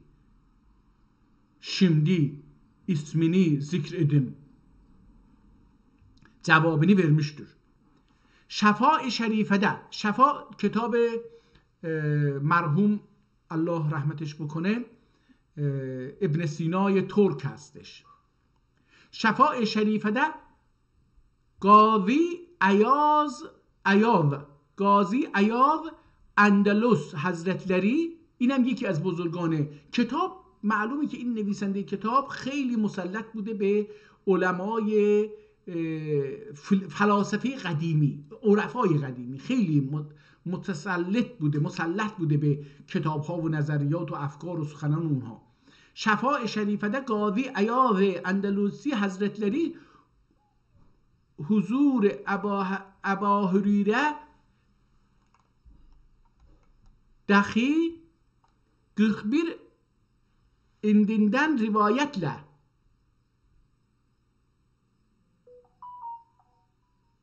şimdi ismini zikredin cevabını vermiştir. شفاء شریفه، شفا کتاب مرحوم الله رحمتش بکنه ابن سینای ترک هستش. شفاء شریفه قاضی ایاز اندلس حضرتleri، اینم یکی از بزرگان کتاب معلومه که این نویسنده کتاب خیلی مسلط بوده به علمای فلاسفه قدیمی، عرفای قدیمی، خیلی مسلط بوده به کتاب ها و نظریات و افکار و سخنان اونها. شفاع شریفده قاضی ایاز اندلوسی حضرتleri huzur Aba Hürire dahi 41 indinden rivayetle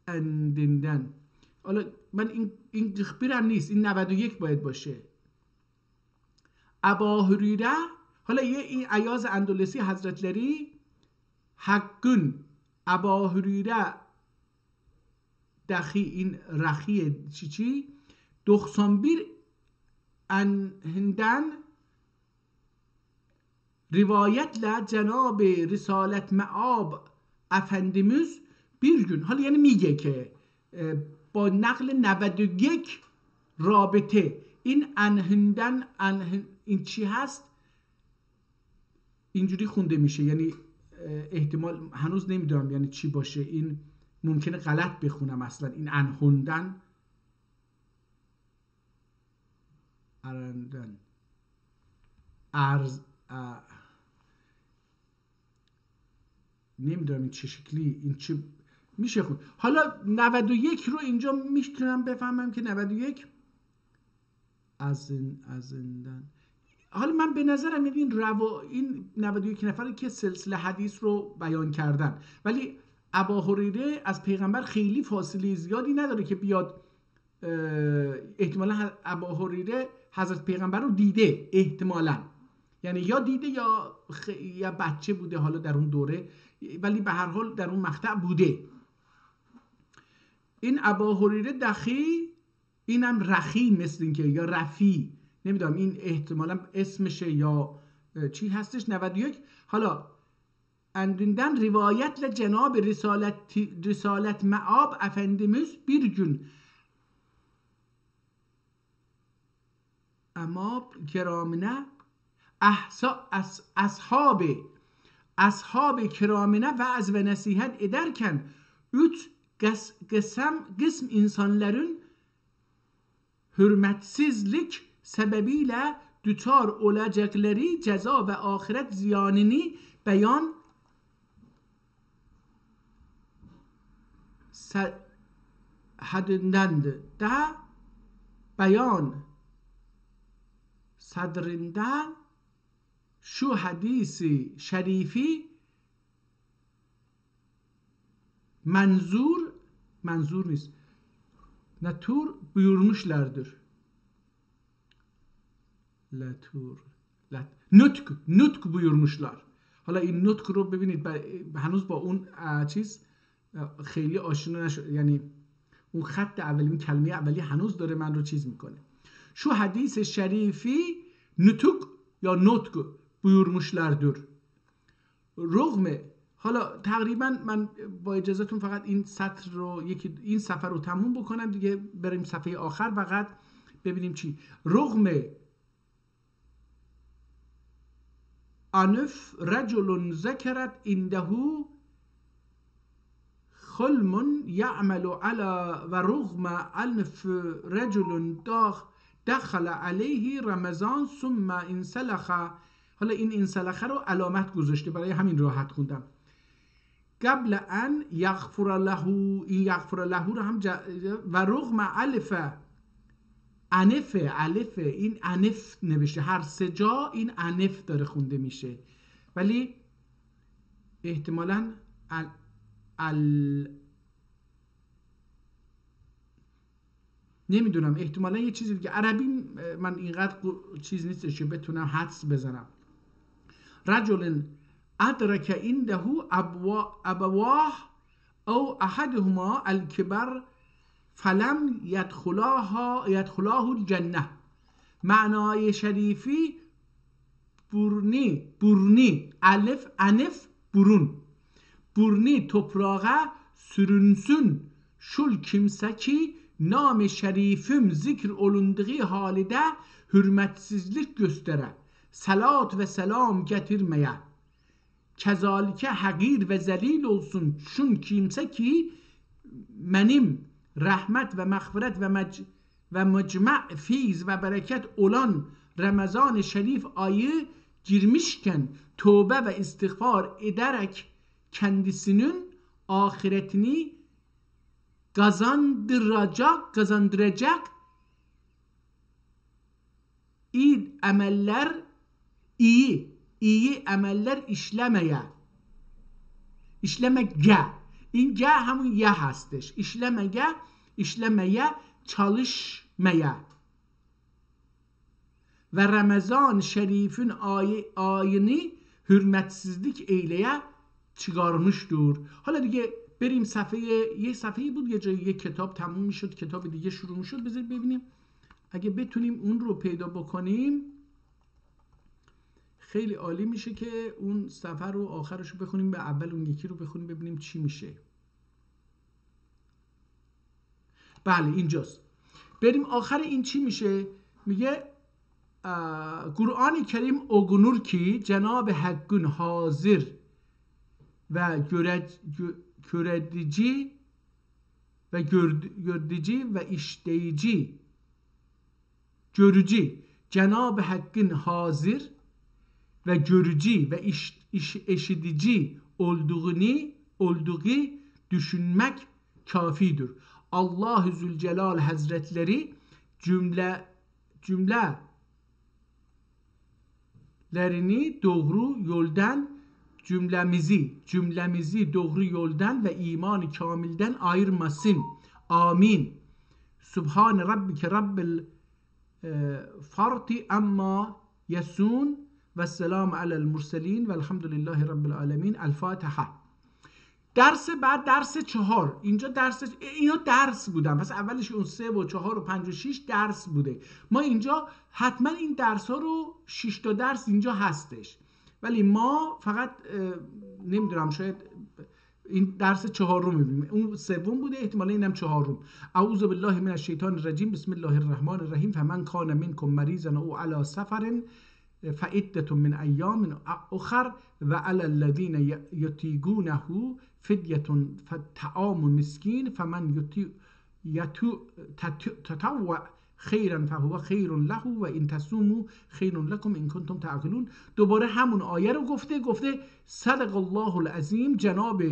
indinden. حالا من این 41 هم نیست، این 91 باید باشه. ابا هریره، حالا این ایاز اندلسی حضرتleri hakkın ابا هریره dahi این رخی چی 91 انهندن rivayetle جناب رسالت معاب افندimiz bir gün، حالا یعنی میگه که با نقل 91 رابطه این انهندن این چی هست، اینجوری خونده میشه، یعنی احتمال هنوز نمیدونم یعنی چی باشه، این ممکنه غلط بخونم اصلا، این انهندن ارندن نمیدونم این چه شکلی، این چه میشه خود. حالا 91 رو اینجا میتونم بفهمم که 91 ازندن. حالا من به نظرم این 91 نفری که سلسله حدیث رو بیان کردن، ولی ابا هریره از پیغمبر خیلی فاصله زیادی نداره که بیاد، احتمالا ابا هریره حضرت پیغمبر رو دیده، احتمالا یعنی یا دیده یا بچه بوده حالا در اون دوره، ولی به هر حال در اون مقطع بوده. این ابا هریره دخی، اینم رخی مثل این که یا رفی، نمیدونم این احتمالا اسمشه یا چی هستش. 91 حالا اندیندن روایت لجناب رسالت معاب افندimiz bir gün اماب کرامنه اصحاب کرامنه vaaz ve nasihat ederken 3 kısım insanların hürmetsizlik sebebiyle düçar olacakları ceza ve ahiret ziyanını beyan hadindendi. Da beyan sadrinden şu hadisi şerifi manzur نیست natur buyurmuşlardır. نطق buyurmuşlar. حالا این نطق رو ببینید هنوز با اون چیز خیلی آشنا نشد، یعنی اون خط اولی، اون کلمه اولی هنوز داره من رو چیز میکنه. şu hadis şerifi نطق یا نطق buyurmuşlardır. رغم، حالا تقریبا من با اجازهتون فقط این سطر رو این صفحه رو تموم بکنم دیگه، بریم صفحه آخر فقط ببینیم چی. رغم انف رجل ذکرت عنده خلم یعمل علی و رغم انف رجل دخل علیه رمضان ثم انسلخ، حالا این انسلخ رو علامت گذاشته، برای همین راحت خوندم. قبل ان یغفر له، این یغفر له رو هم و رغم انف این انف نوشته، هر سه جا این انف داره خونده میشه، ولی احتمالاً نمیدونم، احتمالاً یه چیزی دیگه. عربی من اینقدر چیز نیستش که بتونم حدس بزنم. رجل ادرک عنده ابواه او احدهما الكبر فلم یدخلاه الجنه. معنای شریفی burni alif anif burni toprağa sürünsün şul kimse ki nam şerifim zikr olunduğu halde hürmetsizlik göstere salat ve selam getirmeye. Kezalike haqir ve zelil olsun şun kimse ki benim rahmet ve mağfiret ve mecma' fiz ve bereket olan Ramazan şerif ayı girmişken tövbe ve istiğfar ederek kendisinin ahiretini kazandıracak iyi emeller işlemeye. این گه همون یه هستش. işlemeye çalışmaya. Ve Ramazan şerifin ayını hürmetsizlik eyleye çıkarmıştır. حالا دیگه بریم یه صفحه بود یه جایی یه کتاب تموم میشد کتاب دیگه شروع میشد. بذارید ببینیم اگه بتونیم اون رو پیدا بکنیم خیلی عالی میشه که اون صفحه رو آخرش رو بخونیم به اول اون یکی رو بخونیم ببینیم چی میشه. بله اینجاست. بریم آخر این چی میشه؟ میگه قرآن کریم اوگونور کی جناب حقون حاضر و gördücü ve işleyici görücü Cenab-ı Hakk'ın hazır ve görücü ve eşitici olduğu düşünmek kafidir. Allah-u Zülcelal Hazretleri cümlelerini doğru yoldan cümlemizi doğru yoldan ve iman-ı kamilden ayırmasın. Amin. Subhan Rabbike Rabbil farti amma yesun ve selamu alel murselin velhamdülillahi Rabbil alemin. El-Fatiha. درس بعد درس 4 اینجا اینا درس بودن پس اولش اون 3 و 4 و 5 و 6 درس بوده. ما اینجا حتما این درس ها رو 6 تا درس اینجا هستش ولی ما فقط نمیدونم شاید این درس 4 رو میبینیم اون 3 بوده احتمالا اینم 4. اعوذ بالله من الشیطان الرجیم بسم الله الرحمن الرحیم فمن کان منکم مریضا او علی سفر فعدة من ایام اخر و علی الذین یطیقونه فدیة فطعام مسکین فمن تطوع خیرا فهو خیر له و ان تصوموا خیر لكم ان کنتم تعقلون. دوباره همون آیه رو گفته صدق الله العظیم. جناب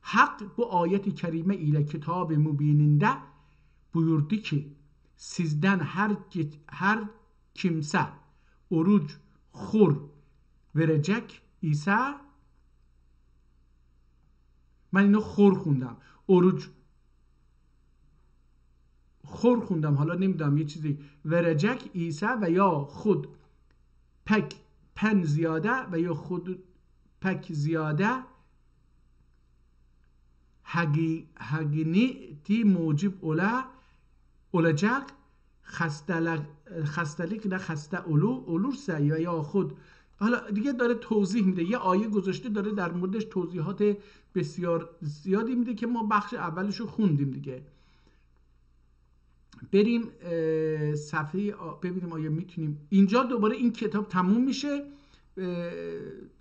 حق bu ayet-i kerime ile kitab mübininde buyurdu ki sizden her kimse oruç خور verecek ise من اینو خور خوندم oruç خور خوندم حالا نمیدونم یه چیزی verecek ise و یا خود پن زیاده و یا خود پک زیاده حقینیتی موجب olacak خستalik نه خسته olursa یا خود. حالا دیگه داره توضیح میده یه آیه گذاشته داره در موردش توضیحات بسیار زیادی میده که ما بخش اولش رو خوندیم دیگه. بریم صفحه ببینیم آیا میتونیم اینجا دوباره این کتاب تموم میشه.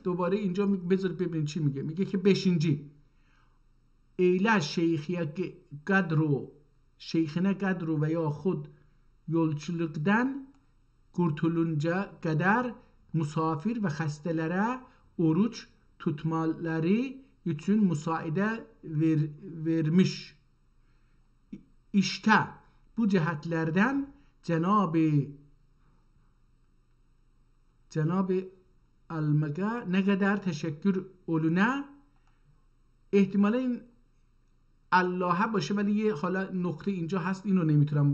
دوباره اینجا بذارید ببینیم چی میگه. میگه که بشینجی ایله şeyhine قدر و یا خود yolculuktan kurtulunca kadar musafir ve hastelere oruç tutmaları için müsaade vermiş. İşte bu cihetlerden Cenab-ı Almega ne kadar teşekkür oluna احتمالا این الله باشه ولی یه حالا نقطه اینجا هست اینو نمیتونم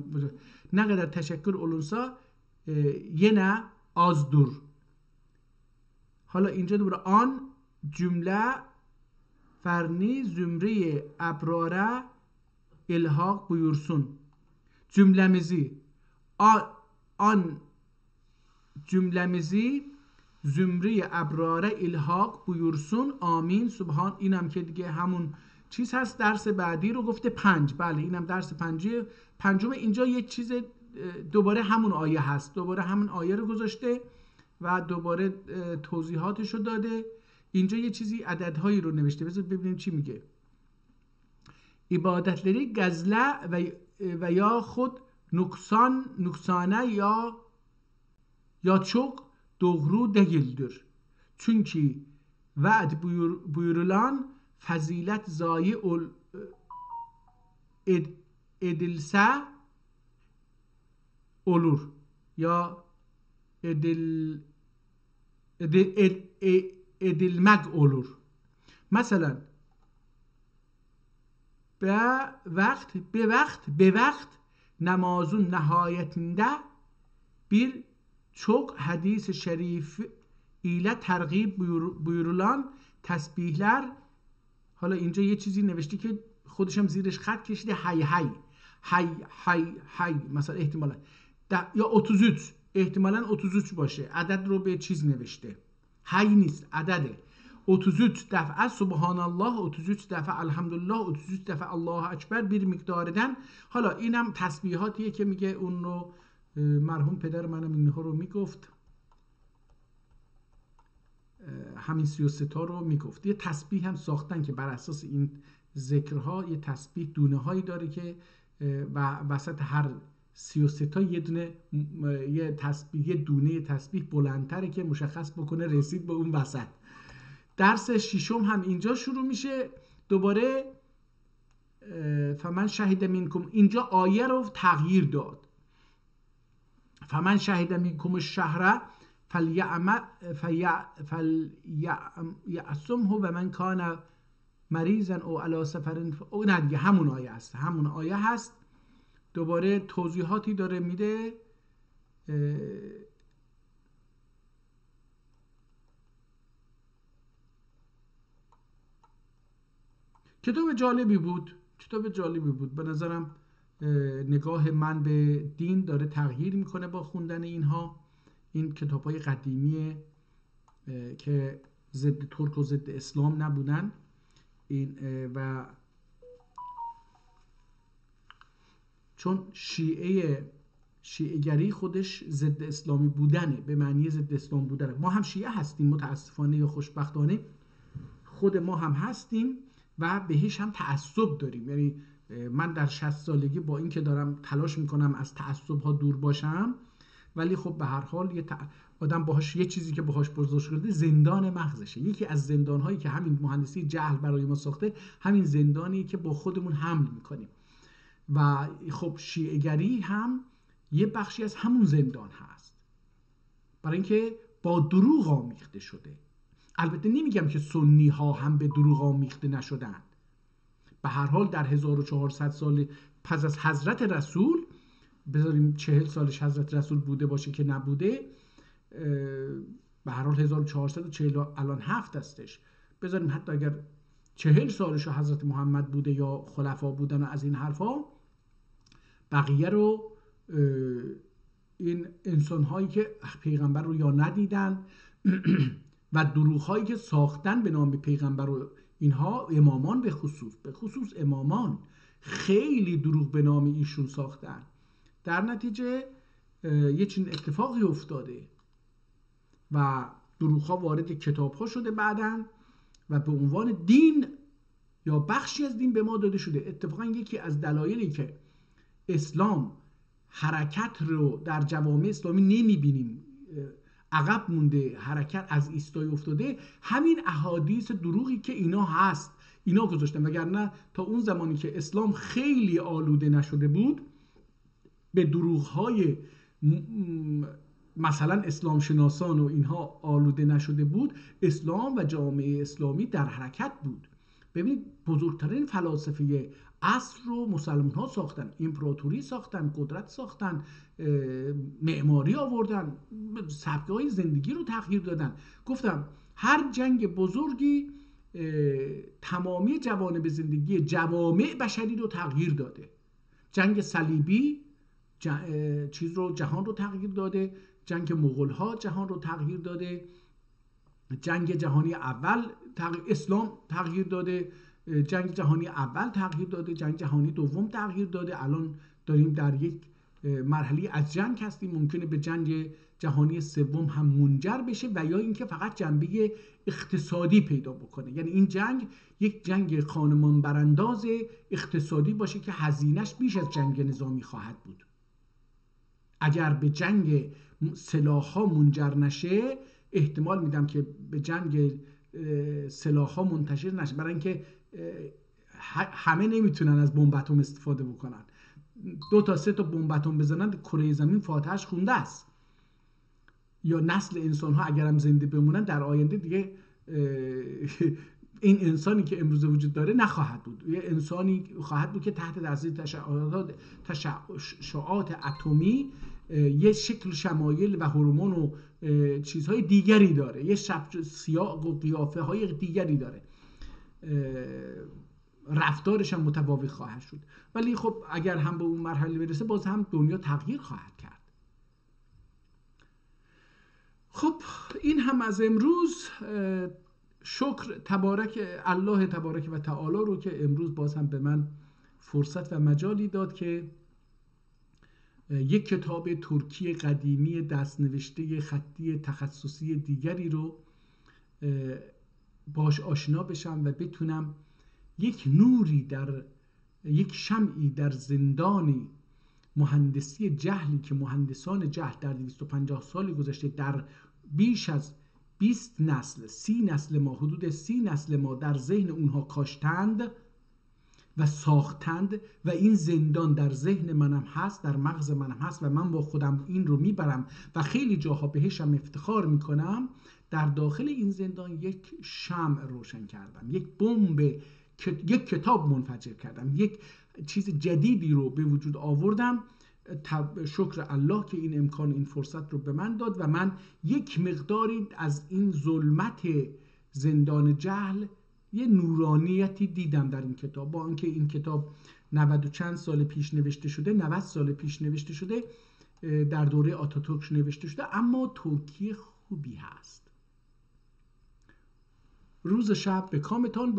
نه قدر تشکر olunsa yine azdır. حالا اینجا دوباره آن جمله فرنی zümre ebrara ilhaq buyursun. Cümlemizi cümlemizi zümre ebrara ilhaq buyursun. آمین. سبحان. اینم که دیگه همون چیز هست. درس بعدی رو گفته 5. بله اینم درس پنجم. اینجا یه چیز دوباره همون آیه هست. دوباره همون آیه رو گذاشته و دوباره توضیحاتش رو داده. اینجا یه چیزی عددهایی رو نوشته، بذار ببینیم چی میگه. İbadetleri gazle ve ya خود nüksane ya çok doğru değildir. Çünkü vaad buyurulan fazilet zayi edilse olur ya edilmek olur. Mesela به وقت namazın nihayetinde birçok hadis şerif ile tergib buyurulan tesbihler. حالا اینجا یه چیزی نوشته که خودشم زیرش خط کشیده، هی هی هی هی هی مثلا احتمالا یا 33 احتمالا 33 باشه، عدد رو به چیز نوشته، هی نیست عدده. 33 دفعه سبحان الله، 33 دفعه الحمدلله، 33 دفعه الله اکبر bir مقداردن. حالا اینم تسبیحاتیه که میگه اون رو مرحوم پدر منم اینها رو میگفت، همین 33 تا رو میگفت. یه تسبیح هم ساختن که بر اساس این ذکرها یه تسبیح دونه هایی داره که و وسط هر 33 تا یه دونه یه تسبیح، یه دونه تسبیح بلندتره که مشخص بکنه رسید به اون وسط. درس ششم هم اینجا شروع میشه دوباره. فمن شهید منکم، اینجا آیه رو تغییر داد. فمن شهید منکم الشهر فلیعصمه و من کان مریضا او علی سفر. او نه دیگه همون آیه هست، همون آیه هست. دوباره توضیحاتی داره میده. کتاب جالبی بود، کتاب جالبی بود به نظرم. نگاه من به دین داره تغییر میکنه با خوندن اینها. این کتاب‌های قدیمی که ضد ترک و ضد اسلام نبودن این و چون شیعه گری خودش ضد اسلامی بودنه، به معنی ضد اسلام بودنه. ما هم شیعه هستیم متاسفانه یا خوشبختانه، خود ما هم هستیم و بهش هم تعصب داریم. یعنی من در 60 سالگی با این که دارم تلاش میکنم از تعصب‌ها دور باشم، ولی خب به هر حال یه آدم باهاش یه چیزی که باهاش بزرگ شده زندان مغزشه. یکی از زندان‌هایی که همین مهندسی جهل برای ما ساخته، همین زندانی که با خودمون حمل میکنیم. و خب شیعه‌گری هم یه بخشی از همون زندان هست، برای اینکه با دروغ آمیخته شده. البته نمیگم که سنی ها هم به دروغ آمیخته نشدند. به هر حال در 1400 سال پس از حضرت رسول، بذاریم 40 سالش حضرت رسول بوده باشه که نبوده، به هر حال 1440 الان 7 هستش، بذاریم حتی اگر 40 سالش حضرت محمد بوده یا خلفا بودن و از این حرفا، بقیه رو این انسان هایی که پیغمبر رو یا ندیدن و دروغ هایی که ساختن به نام پیغمبر و اینها، امامان به خصوص امامان خیلی دروغ به نام ایشون ساختن. در نتیجه یه چنین اتفاقی افتاده و دروغ ها وارد کتاب ها شده بعدن و به عنوان دین یا بخشی از دین به ما داده شده. اتفاقا یکی از دلایلی که اسلام حرکت رو در جوامع اسلامی نمیبینیم، عقب مونده، حرکت از ایستای افتاده، همین احادیث دروغی که اینا هست اینا گذاشتن. وگرنه تا اون زمانی که اسلام خیلی آلوده نشده بود به دروغ‌های مثلا اسلام شناسان و اینها آلوده نشده بود، اسلام و جامعه اسلامی در حرکت بود. ببینید بزرگترین فلاسفه عصر رو مسلمان ها ساختن، امپراتوری ساختن، قدرت ساختن، معماری آوردن، سبکه‌های زندگی رو تغییر دادن. گفتم هر جنگ بزرگی تمامی جوانب زندگی جوامع بشری رو تغییر داده. جنگ صلیبی جهان رو تغییر داده، جنگ مغول‌ها جهان رو تغییر داده، جنگ جهانی اول اسلام تغییر داده، جنگ جهانی اول تغییر داده، جنگ جهانی دوم تغییر داده. الان داریم در یک مرحله از جنگ هستیم، ممکنه به جنگ جهانی سوم هم منجر بشه و یا اینکه فقط جنبه اقتصادی پیدا بکنه. یعنی این جنگ یک جنگ خانمان برانداز اقتصادی باشه که هزینه‌اش بیش از جنگ نظامی خواهد بود. اگر به جنگ سلاح‌ها منجر نشه، احتمال میدم که به جنگ سلاح‌ها منتشر نشه، برای اینکه همه نمیتونن از بمب اتم استفاده بکنن. 2 تا 3 تا بمب اتم بزنن کره زمین فاتحش خونده است. یا نسل انسان ها اگرم زنده بمونن در آینده دیگه این انسانی که امروز وجود داره نخواهد بود. یه انسانی خواهد بود که تحت تاثیر تشعشعات اتمی یه شکل شمایل و هورمون و چیزهای دیگری داره، یه سیاق و قیافه های دیگری داره، رفتارش هم متفاوت خواهد شد. ولی خب اگر هم به اون مرحله برسه باز هم دنیا تغییر خواهد کرد. خب این هم از امروز. شکر الله تبارک و تعالی رو که امروز باز هم به من فرصت و مجالی داد که یک کتاب ترکی قدیمی دستنوشته خطی تخصصی دیگری رو باش آشنا بشم و بتونم یک نوری یک شمعی در زندانی مهندسی جهلی که مهندسان جهل در 250 سال گذشته در بیش از 20 نسل 30 نسل ما حدود 30 نسل ما در ذهن اونها کاشتند و ساختند و این زندان در ذهن منم هست، در مغز منم هست و من با خودم این رو میبرم و خیلی جاها بهشم افتخار میکنم. در داخل این زندان یک شمع روشن کردم، یک بمب، یک کتاب منفجر کردم، یک چیز جدیدی رو به وجود آوردم. شکر الله که این امکان، این فرصت رو به من داد و من یک مقداری از این ظلمت زندان جهل یه نورانیتی دیدم در این کتاب. با اینکه این کتاب 90 و چند سال پیش نوشته شده، 90 سال پیش نوشته شده، در دوره آتاتورک نوشته شده، اما ترکی خوبی هست. روز شب به کامتان.